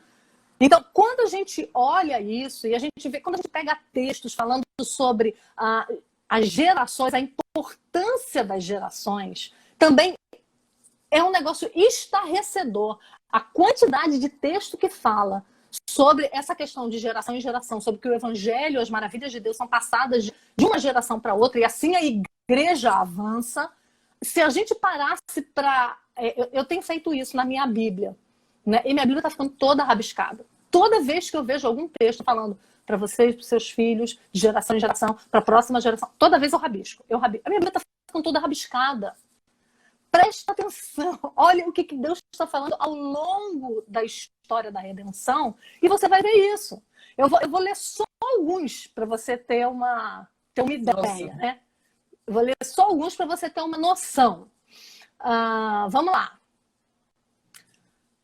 Então, quando a gente olha isso e a gente vê, quando a gente pega textos falando sobre as gerações, a importância das gerações, também é um negócio estarrecedor. A quantidade de texto que fala sobre essa questão de geração em geração, sobre que o evangelho, as maravilhas de Deus são passadas de uma geração para outra e assim a igreja avança. Se a gente parasse para... Eu tenho feito isso na minha Bíblia, né? E minha Bíblia está ficando toda rabiscada. Toda vez que eu vejo algum texto falando para vocês, para os seus filhos, de geração em geração, para a próxima geração, toda vez eu rabisco. A minha Bíblia está ficando toda rabiscada. Presta atenção. Olha o que Deus está falando ao longo da história da redenção e você vai ver isso. Eu vou ler só alguns para você ter uma ideia, né? Eu vou ler só alguns para você ter uma noção. Vamos lá.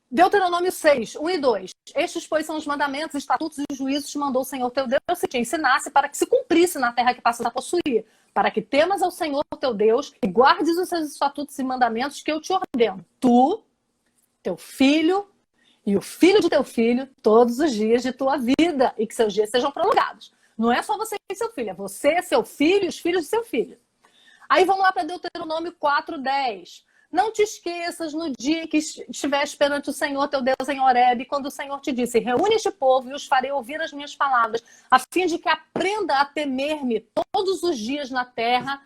Deuteronômio 6, 1 e 2. Estes, pois, são os mandamentos, estatutos e juízos que mandou o Senhor teu Deus se te ensinasse para que se cumprisse na terra que passas a possuir, para que temas ao Senhor teu Deus e guardes os seus estatutos e mandamentos que eu te ordeno. Tu, teu filho e o filho de teu filho, todos os dias de tua vida, e que seus dias sejam prolongados. Não é só você e seu filho, é você, seu filho e os filhos de seu filho. Aí vamos lá para Deuteronômio 4, 10. Não te esqueças no dia que estiveres perante o Senhor teu Deus em Horebe, quando o Senhor te disse, reúne este povo e os farei ouvir as minhas palavras, a fim de que aprenda a temer-me todos os dias na terra,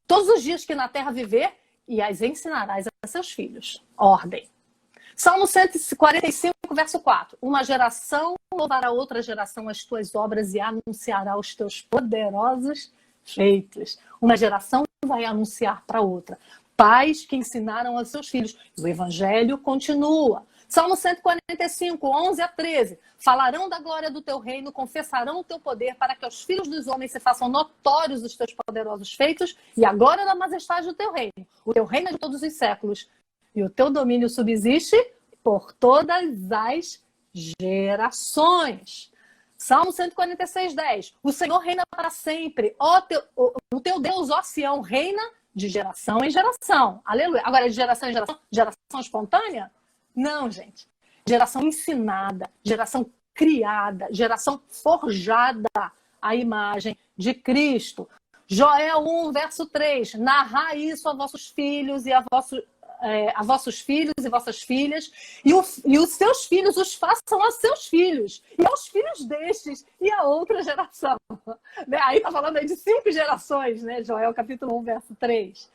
todos os dias que na terra viver, e as ensinarás a seus filhos. Ordem. Salmo 145, verso 4. Uma geração louvará outra geração as tuas obras e anunciará os teus poderosos feitos. Uma geração vai anunciar para outra. Pais que ensinaram aos seus filhos. O evangelho continua. Salmo 145, 11 a 13. Falarão da glória do teu reino, confessarão o teu poder, para que aos filhos dos homens se façam notórios os teus poderosos feitos e a glória da majestade do teu reino. O teu reino é de todos os séculos. e o teu domínio subsiste por todas as gerações. Salmo 146:10. O Senhor reina para sempre. O teu Deus, ó Sião, reina de geração em geração. Aleluia. Agora, de geração em geração, geração espontânea? Não, gente. Geração ensinada, geração criada, geração forjada à imagem de Cristo. Joel 1:3. Narrai isso a vossos filhos e a vossos filhos e vossas filhas, e os seus filhos os façam a seus filhos, e aos filhos destes, e a outra geração. Aí está falando aí de 5 gerações, né? Joel capítulo 1:3.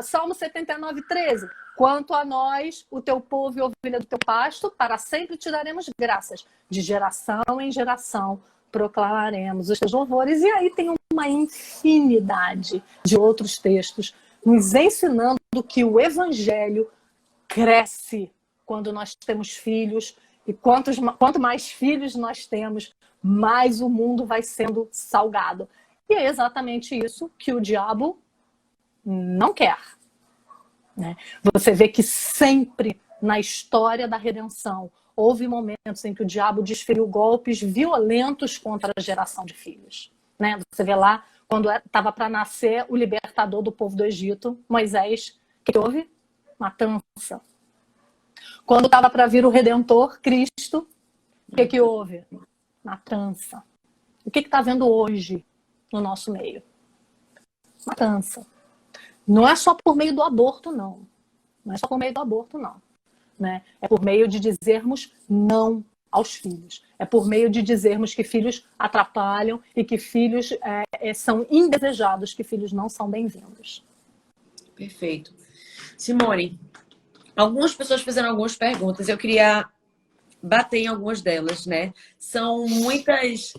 Salmo 79:13. Quanto a nós, o teu povo e ovelha do teu pasto, para sempre te daremos graças. De geração em geração proclamaremos os teus louvores. E aí tem uma infinidade de outros textos nos ensinando que o evangelho cresce quando nós temos filhos, e quanto mais filhos nós temos, mais o mundo vai sendo salgado. E é exatamente isso que o diabo não quer, né? Você vê que sempre na história da redenção houve momentos em que o diabo desferiu golpes violentos contra a geração de filhos, né? Você vê lá quando estava para nascer o libertador do povo do Egito, Moisés, o que houve? Matança. Quando estava para vir o Redentor, Cristo, o que houve? Matança. O que está havendo hoje no nosso meio? Matança. Não é só por meio do aborto, não. Não é só por meio do aborto, não. Né? É por meio de dizermos não aos filhos. É por meio de dizermos que filhos atrapalham e que filhos são indesejados, que filhos não são bem-vindos. Perfeito. Simone, algumas pessoas fizeram algumas perguntas. Eu queria bater em algumas delas, né? São muitas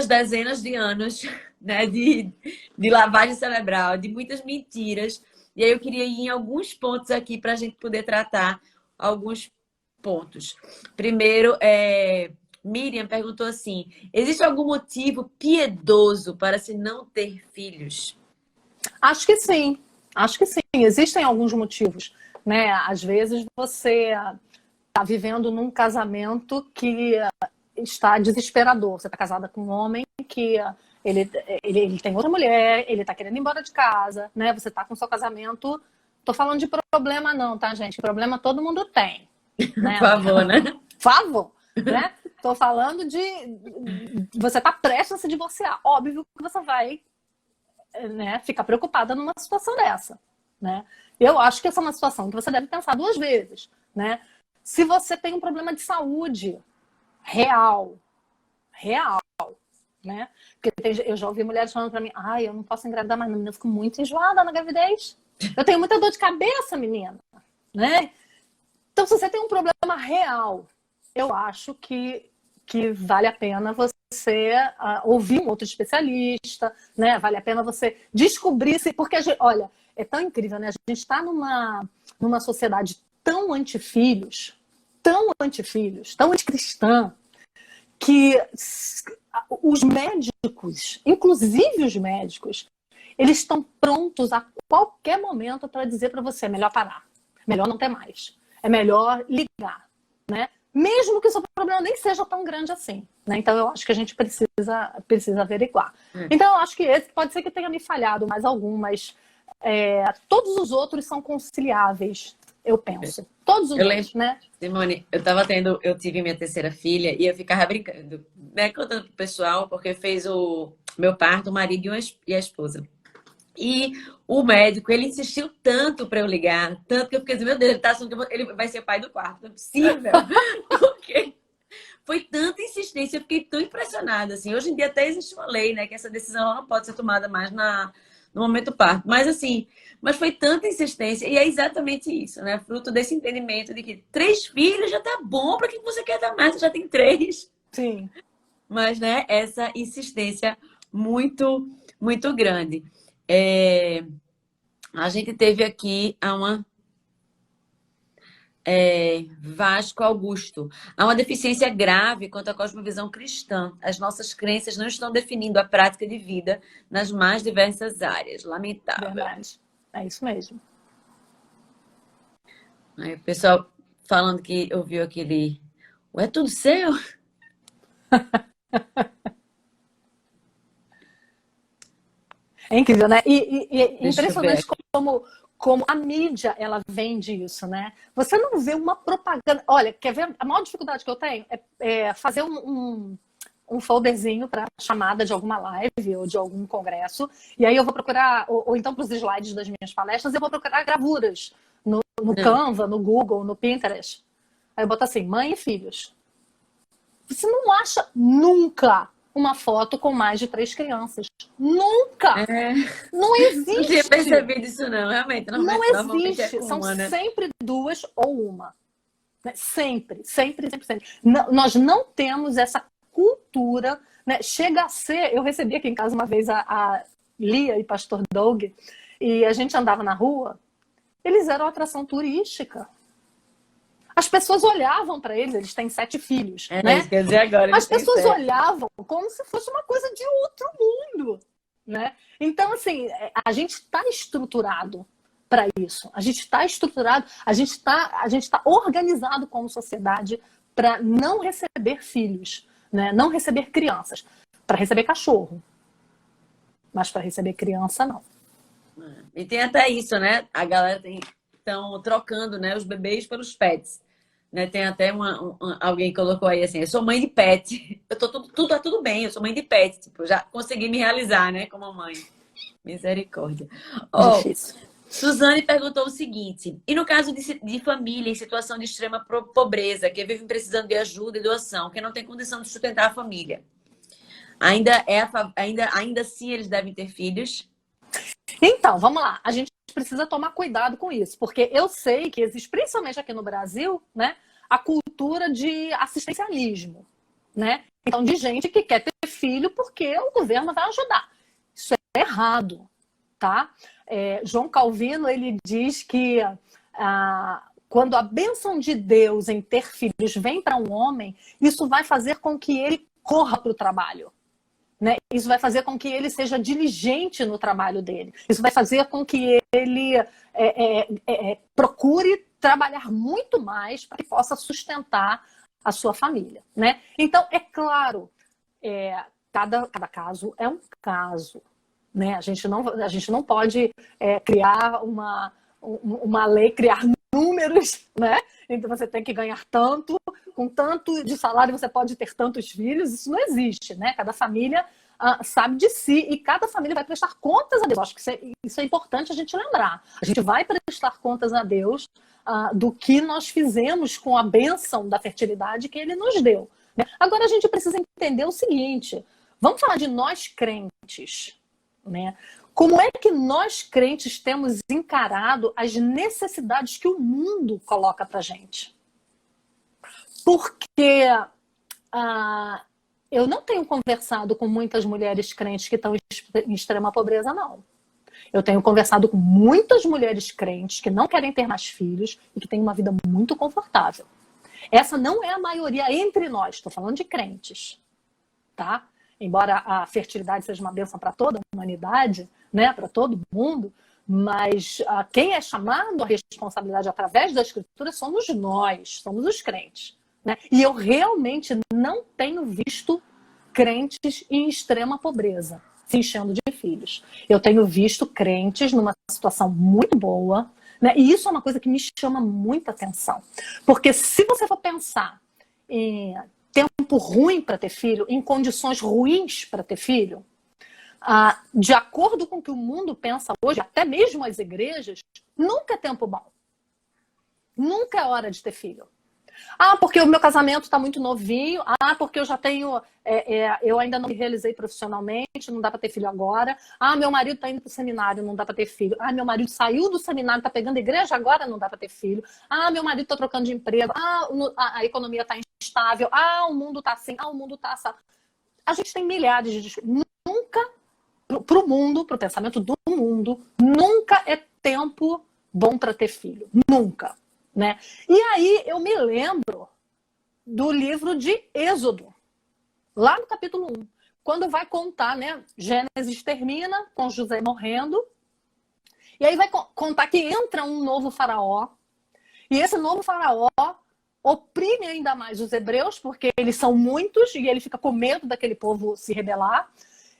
dezenas de anos, né, de lavagem cerebral, de muitas mentiras. E aí eu queria ir em alguns pontos aqui para a gente poder tratar alguns pontos. Primeiro, Miriam perguntou assim: existe algum motivo piedoso para se não ter filhos? Acho que sim. Acho que sim. Existem alguns motivos, né? Às vezes você está vivendo num casamento que está desesperador. Você está casada com um homem que ele tem outra mulher, ele está querendo ir embora de casa, né? Você está com seu casamento. Tô falando de problema não, tá, gente? Problema todo mundo tem. Né? Por favor, né? Por favor, né? Tô falando de você tá prestes a se divorciar. Óbvio que você vai, né, ficar preocupada numa situação dessa, né? Eu acho que essa é uma situação que você deve pensar 2 vezes, né? Se você tem um problema de saúde real, né? Porque eu já ouvi mulheres falando pra mim: ai, eu não posso engravidar mais, menina, eu fico muito enjoada na gravidez. Eu tenho muita dor de cabeça, menina, né? Então, se você tem um problema real, eu acho que vale a pena você ouvir um outro especialista, né? Vale a pena você descobrir se... Porque, olha, é tão incrível, né? A gente está numa sociedade tão anti-filhos, tão anticristã, que os médicos, inclusive os médicos, eles estão prontos a qualquer momento para dizer para você: é melhor parar, melhor não ter mais, é melhor ligar, né? Mesmo que o seu problema nem seja tão grande assim, né? Então eu acho que a gente precisa averiguar. Então eu acho que esse pode ser que tenha me falhado mais algum, mas todos os outros são conciliáveis, eu penso. Todos os outros, né? Simone, eu tive minha terceira filha e eu ficava brincando, né? Contando pro pessoal, porque fez o meu parto, o marido e a esposa. E o médico, ele insistiu tanto para eu ligar, tanto que eu fiquei assim: meu Deus, ele tá achando que ele vai ser pai do quarto. Não é possível. Porque foi tanta insistência, eu fiquei tão impressionada, assim. Hoje em dia até existe uma lei, né, que essa decisão não pode ser tomada mais no momento do parto. Mas assim, foi tanta insistência, e é exatamente isso, né? Fruto desse entendimento de que 3 filhos já tá bom, para que você quer dar mais? Você já tem 3. Sim. Mas, né, essa insistência muito, muito grande. A gente teve aqui Vasco Augusto. Há uma deficiência grave quanto à cosmovisão cristã. As nossas crenças não estão definindo a prática de vida nas mais diversas áreas. Lamentável. Verdade. É isso mesmo. Aí o pessoal falando que ouviu aquele. Ué, é tudo seu? É incrível, né? E é Deixa eu ver impressionante aqui. como a mídia ela vende isso, né? Você não vê uma propaganda. Olha, quer ver? A maior dificuldade que eu tenho é fazer um folderzinho para chamada de alguma live ou de algum congresso. E aí eu vou procurar, ou então para os slides das minhas palestras, eu vou procurar gravuras no Não. Canva, no Google, no Pinterest. Aí eu boto assim, mãe e filhos. Você não acha nunca uma foto com mais de 3 crianças. Nunca! É, Não não tinha existe! percebido isso, não. Realmente, Não normalmente é existe. com São uma, né? sempre duas ou uma. Né? Sempre, sempre, sempre, sempre. Não, nós não temos essa cultura. Né? Chega a ser. Eu recebi aqui em casa uma vez a Lia e Pastor Doug, e a gente andava na rua, eles eram atração turística. As pessoas olhavam para eles têm 7 filhos, É isso né? que eu ia dizer agora, As eles têm pessoas sete. olhavam como se fosse uma coisa de outro mundo, né? Então, assim, a gente está estruturado para isso. A gente está estruturado, a gente tá organizado como sociedade para não receber filhos, né? Não receber crianças, para receber cachorro, mas para receber criança não. E tem até isso, né? A galera estão trocando, né, os bebês pelos pets. Né? Tem até alguém que colocou aí assim, eu sou mãe de pet. Eu tô tudo tá tudo bem, eu sou mãe de pet, tipo, já consegui me realizar, né, como mãe. Misericórdia. Oh, Difícil. Suzane perguntou o seguinte: e no caso de família em situação de extrema pobreza, que vivem precisando de ajuda e doação, que não tem condição de sustentar a família, ainda assim eles devem ter filhos? Então, vamos lá. A gente precisa tomar cuidado com isso, porque eu sei que existe, principalmente aqui no Brasil, né, a cultura de assistencialismo, né? Então, de gente que quer ter filho porque o governo vai ajudar. Isso é errado, tá? João Calvino, ele diz que quando a bênção de Deus em ter filhos vem para um homem, isso vai fazer com que ele corra para o trabalho. Né? Isso vai fazer com que ele seja diligente no trabalho dele. Isso vai fazer com que ele procure trabalhar muito mais para que possa sustentar a sua família. Né? Então, é claro, cada caso é um caso. Né? A gente não pode criar uma lei, criar números, né? Então você tem que ganhar tanto, com tanto de salário você pode ter tantos filhos, isso não existe, né? Cada família sabe de si e cada família vai prestar contas a Deus. Acho que isso é importante a gente lembrar. A gente vai prestar contas a Deus do que nós fizemos com a bênção da fertilidade que Ele nos deu. Né? Agora a gente precisa entender o seguinte, vamos falar de nós crentes, né? Como é que nós crentes temos encarado as necessidades que o mundo coloca para gente? Porque eu não tenho conversado com muitas mulheres crentes que estão em extrema pobreza, não. Eu tenho conversado com muitas mulheres crentes que não querem ter mais filhos e que têm uma vida muito confortável. Essa não é a maioria entre nós, estou falando de crentes, tá? Embora a fertilidade seja uma bênção para toda a humanidade, né, para todo mundo, mas quem é chamado à responsabilidade através da Escritura somos nós, somos os crentes. Né? E eu realmente não tenho visto crentes em extrema pobreza se enchendo de filhos. Eu tenho visto crentes numa situação muito boa, né? E isso é uma coisa que me chama muita atenção. Porque se você for pensar em tempo ruim para ter filho, em condições ruins para ter filho, de acordo com o que o mundo pensa hoje, até mesmo as igrejas, nunca é tempo bom. Nunca é hora de ter filho. Porque o meu casamento está muito novinho. Porque eu já tenho... eu ainda não me realizei profissionalmente, não dá para ter filho agora. Meu marido está indo para o seminário, não dá para ter filho. Meu marido saiu do seminário, está pegando a igreja agora, não dá para ter filho. Meu marido está trocando de emprego. A economia está instável. O mundo está assim. O mundo está assado. A gente tem milhares de... Nunca, para o mundo, para o pensamento do mundo, nunca é tempo bom para ter filho. Nunca. Né? E aí eu me lembro do livro de Êxodo, lá no capítulo 1, quando vai contar, né? Gênesis termina com José morrendo, e aí vai contar que entra um novo faraó, E esse novo faraó oprime ainda mais os hebreus, porque eles são muitos e ele fica com medo daquele povo se rebelar.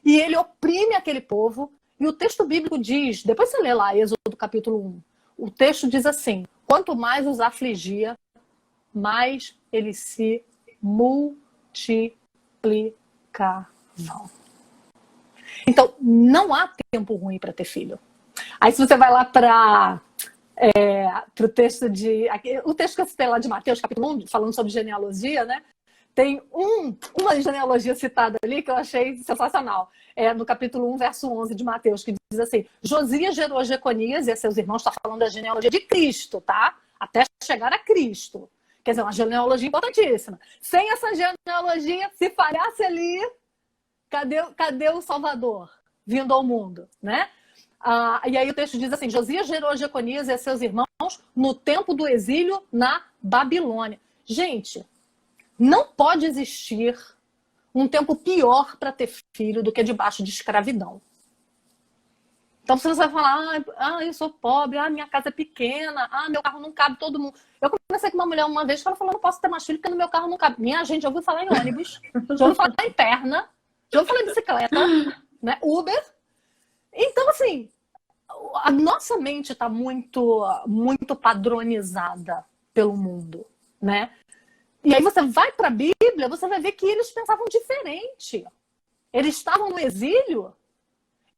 E ele oprime aquele povo. E o texto bíblico diz, depois você lê lá, Êxodo capítulo 1, o texto diz assim, quanto mais os afligia, mais eles se multiplicavam. Então, não há tempo ruim para ter filho. Aí se você vai lá para o texto o texto que eu citei lá de Mateus, capítulo 1, falando sobre genealogia, né? Tem uma genealogia citada ali que eu achei sensacional. No capítulo 1, verso 11 de Mateus, que diz assim, Josias gerou Jeconias e a seus irmãos, está falando da genealogia de Cristo, tá? Até chegar a Cristo. Quer dizer, uma genealogia importantíssima. Sem essa genealogia, se falhasse ali, cadê o Salvador vindo ao mundo, né? E aí o texto diz assim, Josias gerou Jeconias e a seus irmãos no tempo do exílio na Babilônia. Gente, não pode existir um tempo pior para ter filho do que debaixo de escravidão. Então, se você vai falar, eu sou pobre, minha casa é pequena, meu carro não cabe todo mundo. Eu conversei com uma mulher uma vez que ela falou, não posso ter mais filho porque no meu carro não cabe. Minha gente, já ouviu falar em ônibus, já ouviu falar em perna, já ouviu falar em bicicleta, né? Uber. Então, assim, a nossa mente está muito, muito padronizada pelo mundo, né? E aí você vai para a Bíblia, você vai ver que eles pensavam diferente. Eles estavam no exílio,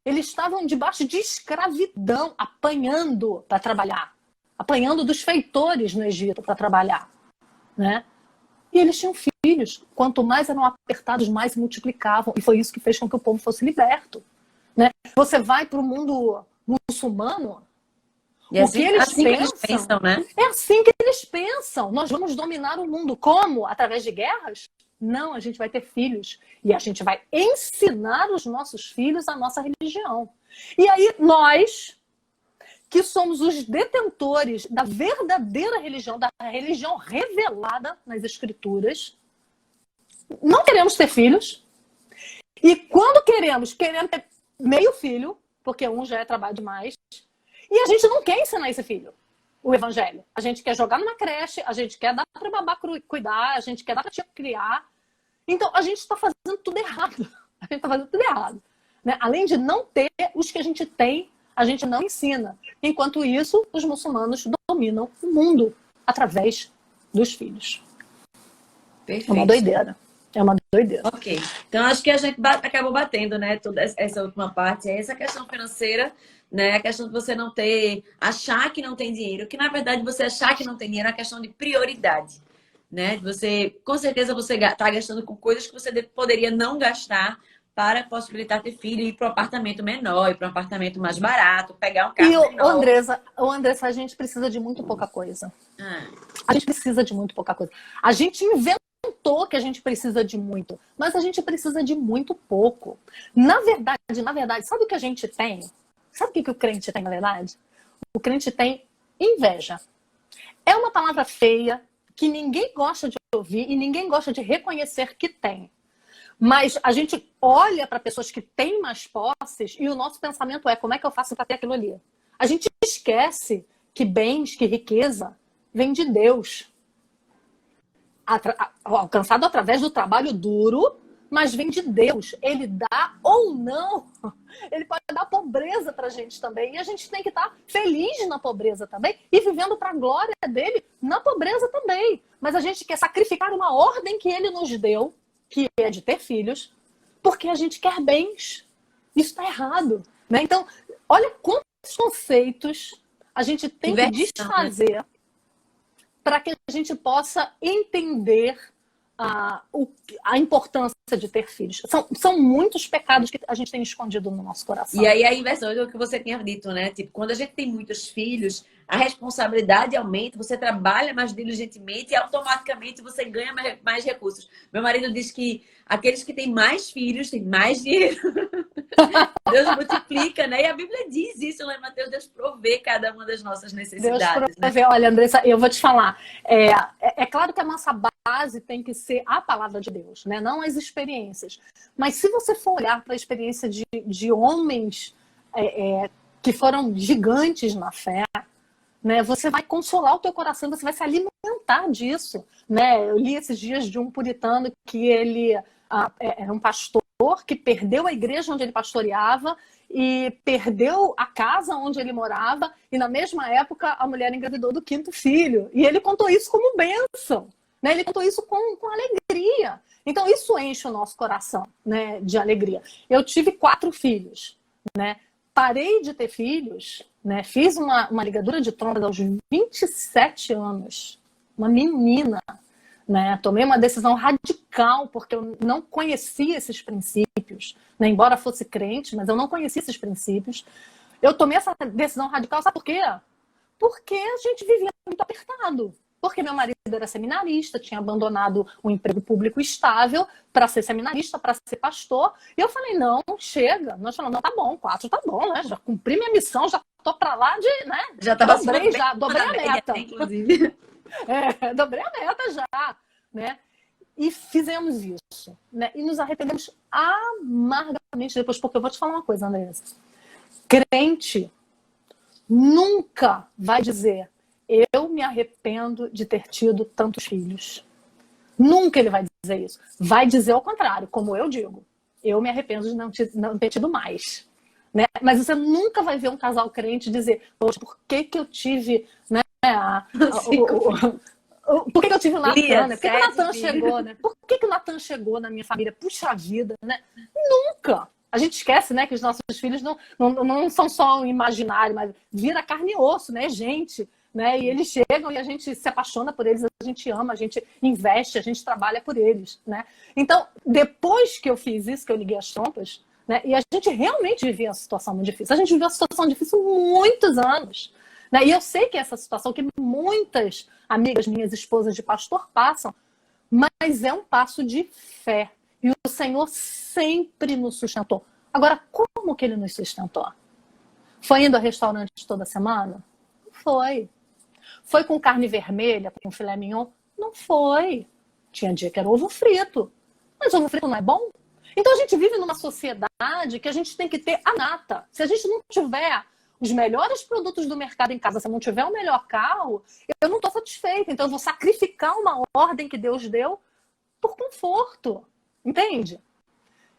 eles estavam debaixo de escravidão, apanhando para trabalhar. Apanhando dos feitores no Egito para trabalhar, né? E eles tinham filhos. Quanto mais eram apertados, mais se multiplicavam. E foi isso que fez com que o povo fosse liberto, né? Você vai para o mundo muçulmano, E o que eles que eles pensam, né? é assim que eles pensam. Nós vamos dominar o mundo. Como? Através de guerras? Não, a gente vai ter filhos. E a gente vai ensinar os nossos filhos a nossa religião. E aí nós, que somos os detentores da verdadeira religião, da religião revelada nas Escrituras, não queremos ter filhos. E quando queremos ter meio filho, porque um já é trabalho demais, e a gente não quer ensinar esse filho o evangelho. A gente quer jogar numa creche, a gente quer dar para babá cuidar, a gente quer dar para tia criar. Então, a gente está fazendo tudo errado. A gente está fazendo tudo errado, né? Além de não ter os que a gente tem, a gente não ensina. Enquanto isso, os muçulmanos dominam o mundo através dos filhos. Perfeito. É uma doideira. É uma doideira. Ok. Então, acho que a gente acabou batendo, né? Toda essa última parte. Essa questão financeira, né? A questão de você não ter... Achar que não tem dinheiro. Que, na verdade, você achar que não tem dinheiro é uma questão de prioridade, né? Você, com certeza, você está gastando com coisas que você poderia não gastar para possibilitar ter filho, ir para um apartamento menor, ir para um apartamento mais barato, pegar um carro menor. Andressa, a gente precisa de muito pouca coisa. A gente precisa de muito pouca coisa. A gente inventou que a gente precisa de muito, mas a gente precisa de muito pouco. Na verdade, sabe o que a gente tem? Sabe o que o crente tem, na verdade? O crente tem inveja. É uma palavra feia que ninguém gosta de ouvir e ninguém gosta de reconhecer que tem. Mas a gente olha para pessoas que têm mais posses e o nosso pensamento é como é que eu faço para ter aquilo ali? A gente esquece que bens, que riqueza vem de Deus. Alcançado através do trabalho duro, mas vem de Deus. Ele dá ou não. Ele pode dar pobreza para a gente também. E a gente tem que estar feliz na pobreza também e vivendo para a glória dele na pobreza também. Mas a gente quer sacrificar uma ordem que ele nos deu, que é de ter filhos, porque a gente quer bens. Isso está errado, né? Então, olha quantos conceitos a gente tem que desfazer para que a gente possa entender a importância de ter filhos. São muitos pecados que a gente tem escondido no nosso coração. E aí a inversão é o que você tinha dito, né? Tipo, quando a gente tem muitos filhos, a responsabilidade aumenta, você trabalha mais diligentemente e automaticamente você ganha mais recursos. Meu marido diz que aqueles que têm mais filhos têm mais dinheiro. Deus multiplica, né? E a Bíblia diz isso lá em Mateus, Deus provê cada uma das nossas necessidades. Deus provê. Né? Olha, Andressa, eu vou te falar. É claro que a nossa base tem que ser a palavra de Deus, né? Não as experiências. Mas se você for olhar para a experiência de homens que foram gigantes na fé, né? Você vai consolar o teu coração, você vai se alimentar disso, né? Eu li esses dias de um puritano que ele era um pastor que perdeu a igreja onde ele pastoreava e perdeu a casa onde ele morava, e na mesma época a mulher engravidou do 5º filho. E ele contou isso como bênção, né? Ele contou isso com alegria. Então isso enche o nosso coração, né, de alegria. Eu tive 4 filhos, né? Parei de ter filhos, né? Fiz uma ligadura de trompas aos 27 anos. Uma menina, né? Tomei uma decisão radical, porque eu não conhecia esses princípios, né? Embora fosse crente, mas eu não conhecia esses princípios. Eu tomei essa decisão radical, sabe por quê? Porque a gente vivia muito apertado. Porque meu marido era seminarista, tinha abandonado um emprego público estável para ser seminarista, para ser pastor. E eu falei, não, chega. Nós falamos, não, tá bom, 4 tá bom, né? Já cumpri minha missão, já tô para lá de, né? Já estava dobrei a meta. Inclusive. Dobrei a meta já, né? E fizemos isso, né? E nos arrependemos amargamente depois, porque eu vou te falar uma coisa, Andressa. Crente nunca vai dizer: eu me arrependo de ter tido tantos filhos. Nunca ele vai dizer isso. Vai dizer o contrário, como eu digo. Eu me arrependo de não ter tido mais. Né? Mas você nunca vai ver um casal crente dizer: poxa, por que eu tive, né, por que eu tive o Natan? Né? Por que o Natan chegou? Né? Por que o Natan chegou na minha família? Puxa vida, né? Nunca! A gente esquece, né, que os nossos filhos não são só um imaginário, mas vira carne e osso, né, gente? Né? E eles chegam e a gente se apaixona por eles, a gente ama, a gente investe, a gente trabalha por eles, né? Então, depois que eu fiz isso, que eu liguei as trompas, né, e a gente realmente vivia uma situação muito difícil. A gente viveu uma situação difícil muitos anos, né? E eu sei que é essa situação que muitas amigas minhas, esposas de pastor, passam, mas é um passo de fé. E o Senhor sempre nos sustentou. Agora, como que Ele nos sustentou? Foi indo a restaurantes toda semana? Não foi. Foi com carne vermelha, com filé mignon? Não foi. Tinha dia que era ovo frito. Mas ovo frito não é bom? Então a gente vive numa sociedade que a gente tem que ter a nata. Se a gente não tiver os melhores produtos do mercado em casa, se eu não tiver o melhor carro, eu não estou satisfeita. Então eu vou sacrificar uma ordem que Deus deu por conforto. Entende?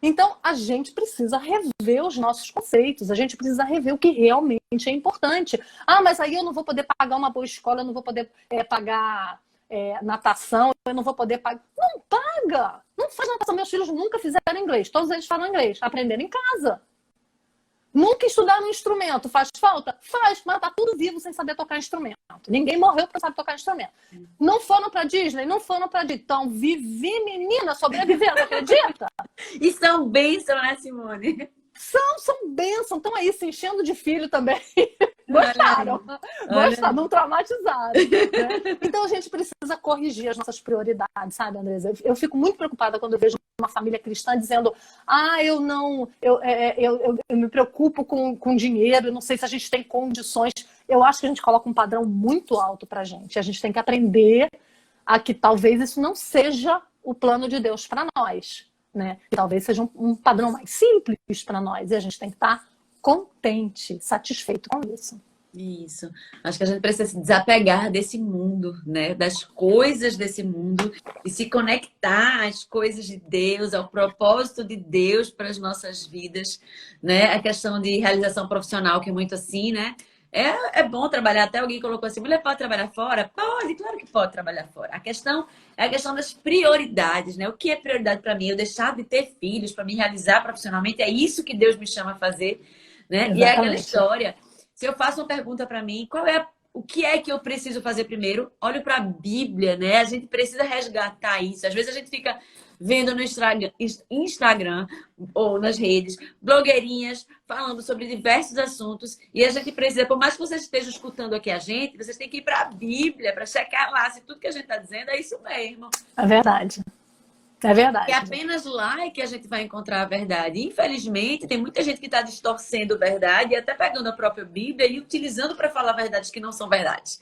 Então, a gente precisa rever os nossos conceitos, a gente precisa rever o que realmente é importante. Ah, mas aí eu não vou poder pagar uma boa escola, eu não vou poder pagar natação, eu não vou poder pagar... Não paga! Não faz natação. Meus filhos nunca fizeram inglês, todos eles falam inglês, aprenderam em casa. Nunca estudaram um instrumento, faz falta? Faz, mas tá tudo vivo sem saber tocar instrumento. Ninguém morreu porque sabe tocar instrumento. Não foram pra Disney, não foram pra Disney. Então, vivi, menina, sobrevivendo, acredita? E são bênçãos, né, Simone? São bênçãos, estão aí se enchendo de filho também. Gostaram, não traumatizaram. Né? Então a gente precisa corrigir as nossas prioridades, sabe, Andresa? Eu fico muito preocupada quando eu vejo uma família cristã dizendo: eu me preocupo com dinheiro, eu não sei se a gente tem condições. Eu acho que a gente coloca um padrão muito alto pra gente. A gente tem que aprender a que talvez isso não seja o plano de Deus para nós. Né? Que talvez seja um padrão mais simples para nós, e a gente tem que estar contente, satisfeito com isso. Isso. Acho que a gente precisa se desapegar desse mundo, né? Das coisas desse mundo e se conectar às coisas de Deus, ao propósito de Deus para as nossas vidas, né? A questão de realização profissional, que é muito assim, né? É bom trabalhar, até alguém colocou assim: mulher pode trabalhar fora? Pode, claro que pode trabalhar fora. A questão é a questão das prioridades, né? O que é prioridade para mim? Eu deixar de ter filhos para me realizar profissionalmente, é isso que Deus me chama a fazer, né? Exatamente. E é aquela história, se eu faço uma pergunta para mim, o que é que eu preciso fazer primeiro? Olho para a Bíblia, né? A gente precisa resgatar isso. Às vezes a gente fica vendo no Instagram ou nas redes, blogueirinhas falando sobre diversos assuntos, e a gente precisa, por mais que vocês estejam escutando aqui a gente, vocês têm que ir para a Bíblia para checar lá se tudo que a gente está dizendo é isso mesmo. É verdade. É verdade. É apenas lá que a gente vai encontrar a verdade. Infelizmente, tem muita gente que está distorcendo a verdade e até pegando a própria Bíblia e utilizando para falar verdades que não são verdades.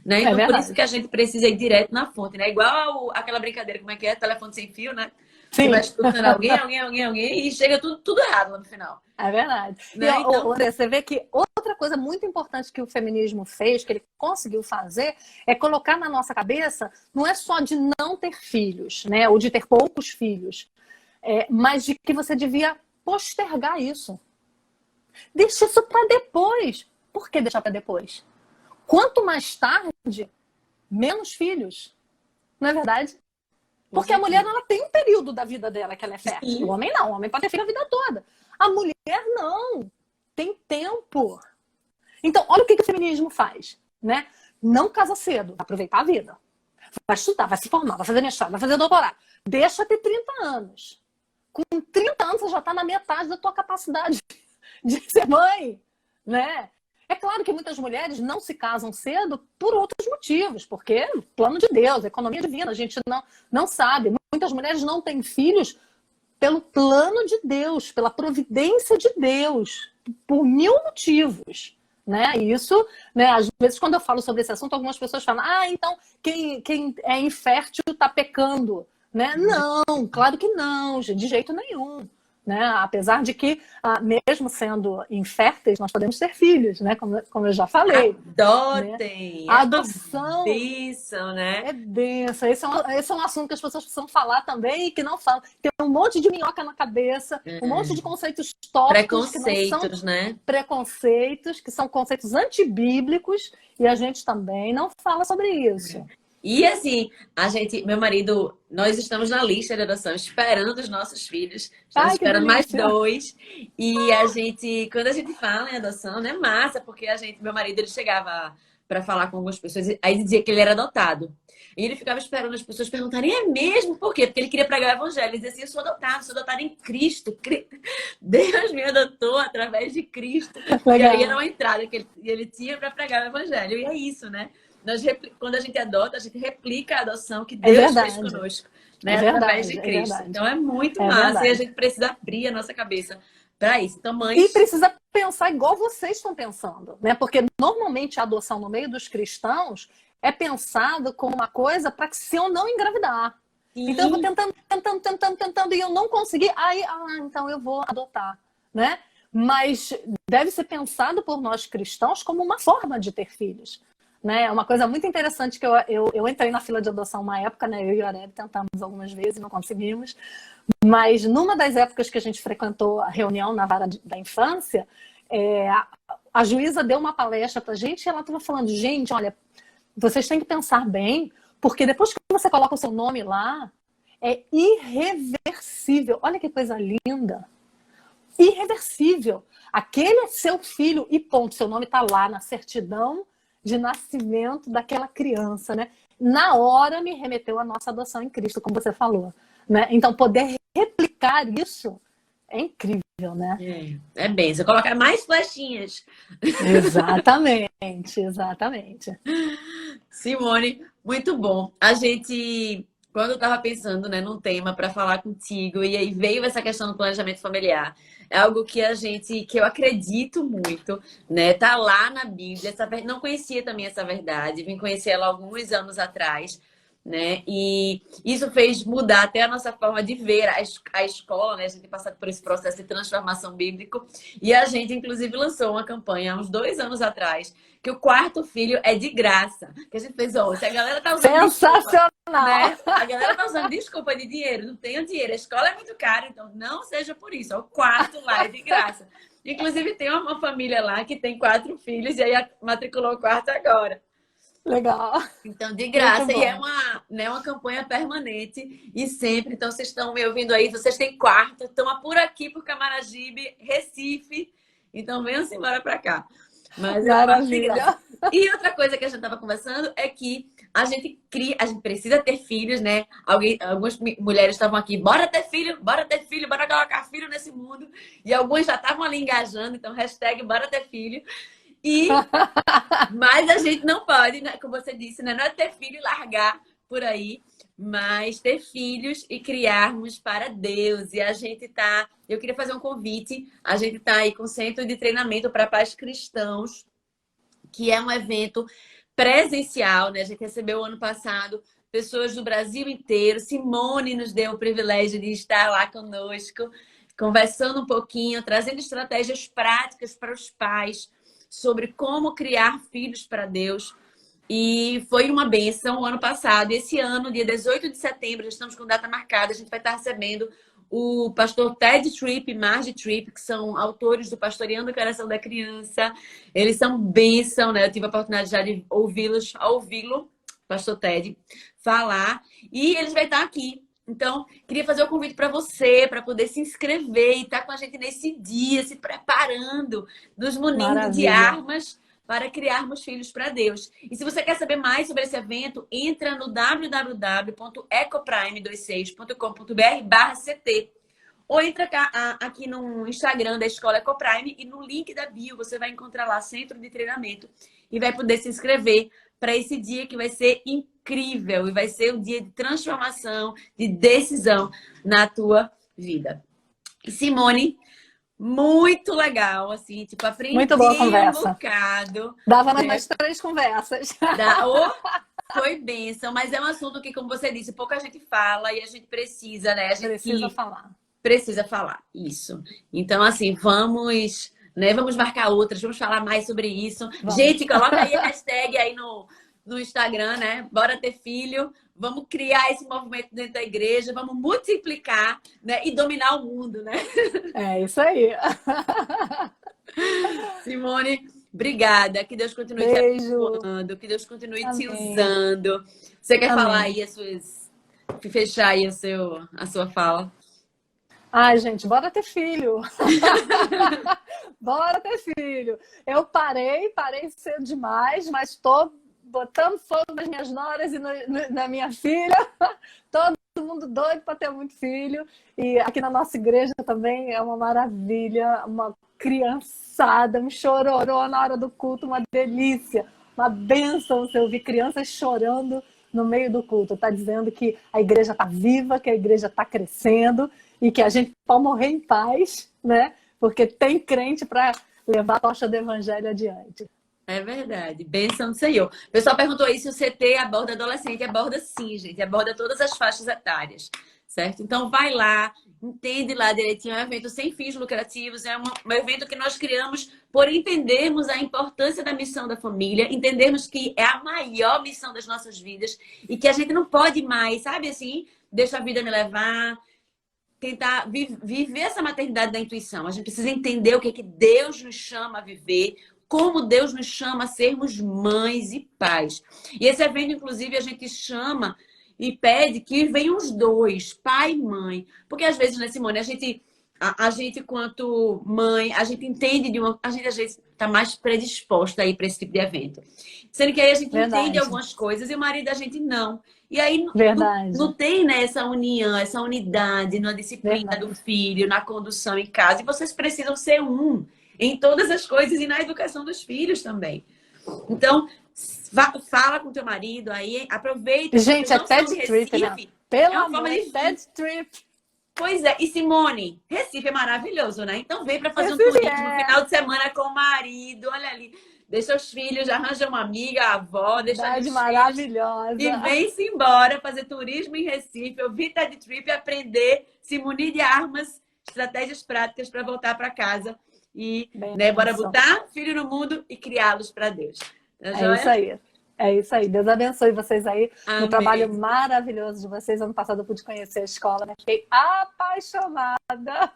Né? Então, por isso que a gente precisa ir direto na fonte, né? Igual aquela brincadeira, como é que é? Telefone sem fio, né? Você vai Sim, escutando alguém, e chega tudo errado lá no final. é verdade. Né? E ó, Então, André, você vê que outra coisa muito importante que o feminismo fez, que ele conseguiu fazer, é colocar na nossa cabeça, não é só de não ter filhos, né? Ou de ter poucos filhos, mas de que você devia postergar isso. Deixa isso para depois. Por que deixar para depois? Quanto mais tarde, menos filhos. Não é verdade? com Porque a mulher certeza. ela tem um período da vida dela que ela é fértil. O Sim. homem não. O homem pode ter filho a vida toda. A mulher não. Tem tempo. Então, olha o que o feminismo faz, né? Não casa cedo, vai aproveitar a vida. Vai estudar, vai se formar, vai fazer mestrado, vai fazer doutorado. Deixa ter 30 anos. Com 30 anos, você já está na metade da tua capacidade de ser mãe, né? É claro que muitas mulheres não se casam cedo por outros motivos, porque plano de Deus, economia divina, a gente não sabe. Muitas mulheres não têm filhos pelo plano de Deus, pela providência de Deus, por mil motivos. Né? E isso, né, às vezes, quando eu falo sobre esse assunto, algumas pessoas falam: ah, então quem é infértil está pecando. Né? Não, claro que não, de jeito nenhum. Né? Apesar de que, mesmo sendo inférteis, nós podemos ter filhos, né? Como eu já falei. Né? Adotem! A É uma adoção bênção, né? é densa. Esse é um assunto que as pessoas precisam falar também e que não falam. Tem um monte de minhoca na cabeça, um monte de conceitos tortos que não são Preconceitos, né? preconceitos, que são conceitos antibíblicos, e a gente também não fala sobre isso. E assim, meu marido, nós estamos na lista de adoção, esperando os nossos filhos. Estamos Ai, que esperando mais delícia! 2. E quando a gente fala em adoção, né, massa, porque meu marido, ele chegava para falar com algumas pessoas, aí dizia que ele era adotado. E ele ficava esperando as pessoas perguntarem, é mesmo? Por quê? Porque ele queria pregar o evangelho. Ele dizia assim, eu sou adotado em Cristo. Deus me adotou através de Cristo. E aí era Legal. uma entrada que ele tinha para pregar o evangelho. E é isso, né? Quando a gente adota, a gente replica a adoção que É Deus fez verdade. conosco, né? É Através verdade, de é Cristo. verdade. Então é muito É massa e a verdade. gente precisa abrir a nossa cabeça para isso. Então, E mães, precisa pensar igual vocês estão pensando, né? Porque normalmente a adoção no meio dos cristãos é pensado como uma coisa para que se eu não engravidar. Então eu vou sim, tentando e eu não consegui, então eu vou adotar, né? Mas deve ser pensado por nós cristãos como uma forma de ter filhos. Né? É uma coisa muito interessante que eu entrei na fila de adoção uma época, né? Eu e o Areb tentamos algumas vezes, não conseguimos. Mas numa das épocas que a gente frequentou a reunião na vara da infância, a juíza deu uma palestra para a gente e ela estava falando, gente, olha, vocês têm que pensar bem, porque depois que você coloca o seu nome lá, é irreversível. Olha que coisa linda. Irreversível. Aquele é seu filho e ponto. Seu nome está lá na certidão de nascimento daquela criança, né? Na hora me remeteu à nossa adoção em Cristo, como você falou. Né? Então, poder replicar isso é incrível, né? é bem. Você colocar mais flechinhas. Exatamente, exatamente. Simone, muito bom. Quando eu estava pensando, né, num tema para falar contigo, e aí veio essa questão do planejamento familiar, é algo que eu acredito muito, né? Tá lá na Bíblia. Não conhecia também essa verdade, vim conhecer ela alguns anos atrás. Né? E isso fez mudar até a nossa forma de ver a escola, né? A gente tem passado por esse processo de transformação bíblico. E a gente, inclusive, lançou uma campanha há uns 2 anos atrás, que o quarto filho é de graça. Que a gente fez, se a galera tá usando desculpa, Sensacional! né? A galera tá usando desculpa de dinheiro, não tenho dinheiro, a escola é muito cara, então não seja por isso. O quarto lá é de graça. Inclusive, tem uma família lá que tem 4 filhos e aí matriculou o quarto agora. Legal. Então, de Muito graça. E é bom. uma campanha permanente e sempre. Então, vocês estão me ouvindo aí, vocês têm quarto, estão por aqui, por Camaragibe, Recife. Então, venham-se embora para cá. Mas é quarto de graça. Maravilha. E outra coisa que a gente estava conversando é que a gente precisa ter filhos, né? Algumas mulheres estavam aqui, bora ter filho, bora colocar filho nesse mundo. E algumas já estavam ali engajando, então, hashtag bora ter filho. Mas a gente não pode, né? Como você disse, né? Não é ter filho e largar por aí, mas ter filhos e criarmos para Deus. E a gente tá. Eu queria fazer um convite. A gente tá aí com o Centro de Treinamento para Pais Cristãos, que é um evento presencial, né? A gente recebeu ano passado pessoas do Brasil inteiro. Simone nos deu o privilégio de estar lá conosco, conversando um pouquinho, trazendo estratégias práticas para os pais sobre como criar filhos para Deus. E foi uma bênção o ano passado. E esse ano, dia 18 de setembro, já estamos com data marcada, a gente vai estar recebendo o pastor Ted Tripp e Margie Tripp, que são autores do Pastoreando o Coração da Criança. Eles são bênção, né? Eu tive a oportunidade já de ouvi-lo, pastor Ted, falar. E eles vão estar aqui. Então, queria fazer o convite para você, para poder se inscrever e estar com a gente nesse dia, se preparando, nos munindo de armas para criarmos filhos para Deus. E se você quer saber mais sobre esse evento, entra no www.ecoprime26.com.br/CT ou entra aqui no Instagram da Escola Ecoprime e no link da bio você vai encontrar lá Centro de Treinamento e vai poder se inscrever para esse dia que vai ser incrível e vai ser um dia de transformação, de decisão na tua vida. E Simone, muito legal, assim, tipo, aprendi muito boa conversa. Um bocado. Dava umas 3 conversas. Foi bênção, mas é um assunto que, como você disse, pouca gente fala e a gente precisa, né? A gente precisa falar. Precisa falar, isso. Então, assim, vamos, né? Vamos marcar outras, vamos falar mais sobre isso. Vamos. Gente, coloca aí a hashtag aí no Instagram, né? Bora ter filho. Vamos criar esse movimento dentro da igreja, vamos multiplicar, né? E dominar o mundo, né? É isso aí. Simone, obrigada. Que Deus continue te abençoando, que Deus continue te usando. Você quer falar aí fechar aí a sua fala? Ai, gente, bora ter filho. Bora ter filho. Eu parei cedo demais, mas estou botando fogo nas minhas noras e na minha filha. Todo mundo doido para ter muito filho. E aqui na nossa igreja também é uma maravilha, uma criançada, um chororô na hora do culto, uma delícia, uma bênção você ouvir crianças chorando no meio do culto. Está dizendo que a igreja está viva, que a igreja está crescendo e que a gente pode morrer em paz, né? Porque tem crente para levar a tocha do evangelho adiante. É verdade, bênção do Senhor. O pessoal perguntou aí se o CT aborda adolescente. Aborda sim, gente. Aborda todas as faixas etárias, certo? Então vai lá, entende lá direitinho. É um evento sem fins lucrativos. É um evento que nós criamos por entendermos a importância da missão da família, entendermos que é a maior missão das nossas vidas e que a gente não pode mais, sabe assim, deixa a vida me levar, tentar viver essa maternidade da intuição. A gente precisa entender o que é que Deus nos chama a viver, como Deus nos chama a sermos mães e pais. E esse evento, inclusive, a gente chama e pede que venham os dois, pai e mãe. Porque às vezes, né, Simone, a gente quanto mãe, a gente entende a gente às vezes está mais predisposta aí para esse tipo de evento. Sendo que aí a gente entende algumas coisas e o marido da gente não. E aí não tem, né, essa união, essa unidade na disciplina do filho, na condução em casa. E vocês precisam ser um em todas as coisas e na educação dos filhos também. Então, fala com teu marido aí, aproveita. Gente, é TED Trip, né? Pelo amor de TED Trip. Pois é, e Simone, Recife é maravilhoso, né? Então vem para fazer um turismo no final de semana com o marido, olha ali. Deixa os filhos, arranja uma amiga, a avó, deixa os maravilhosa. E vem-se embora fazer turismo em Recife, ouvir TED Trip, aprender, se munir de armas, estratégias práticas para voltar para casa. E, né, bora botar filho no mundo e criá-los para Deus. É isso aí. É isso aí. Deus abençoe vocês aí no trabalho maravilhoso de vocês. Ano passado eu pude conhecer a escola, né? Fiquei apaixonada.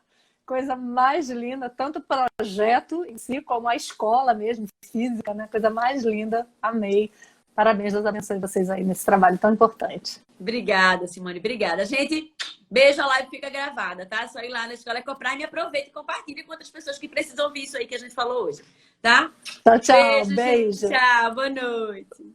Coisa mais linda, tanto o projeto em si, como a escola mesmo, física, né? Coisa mais linda. Amei. Parabéns, Deus abençoe vocês aí nesse trabalho tão importante. Obrigada, Simone. Obrigada. Gente, beijo, a live fica gravada, tá? É só ir lá na Escola Ecoprime e aproveita e compartilha com outras pessoas que precisam ouvir isso aí que a gente falou hoje, tá? Tchau, tchau. Beijo. Gente. Tchau, boa noite.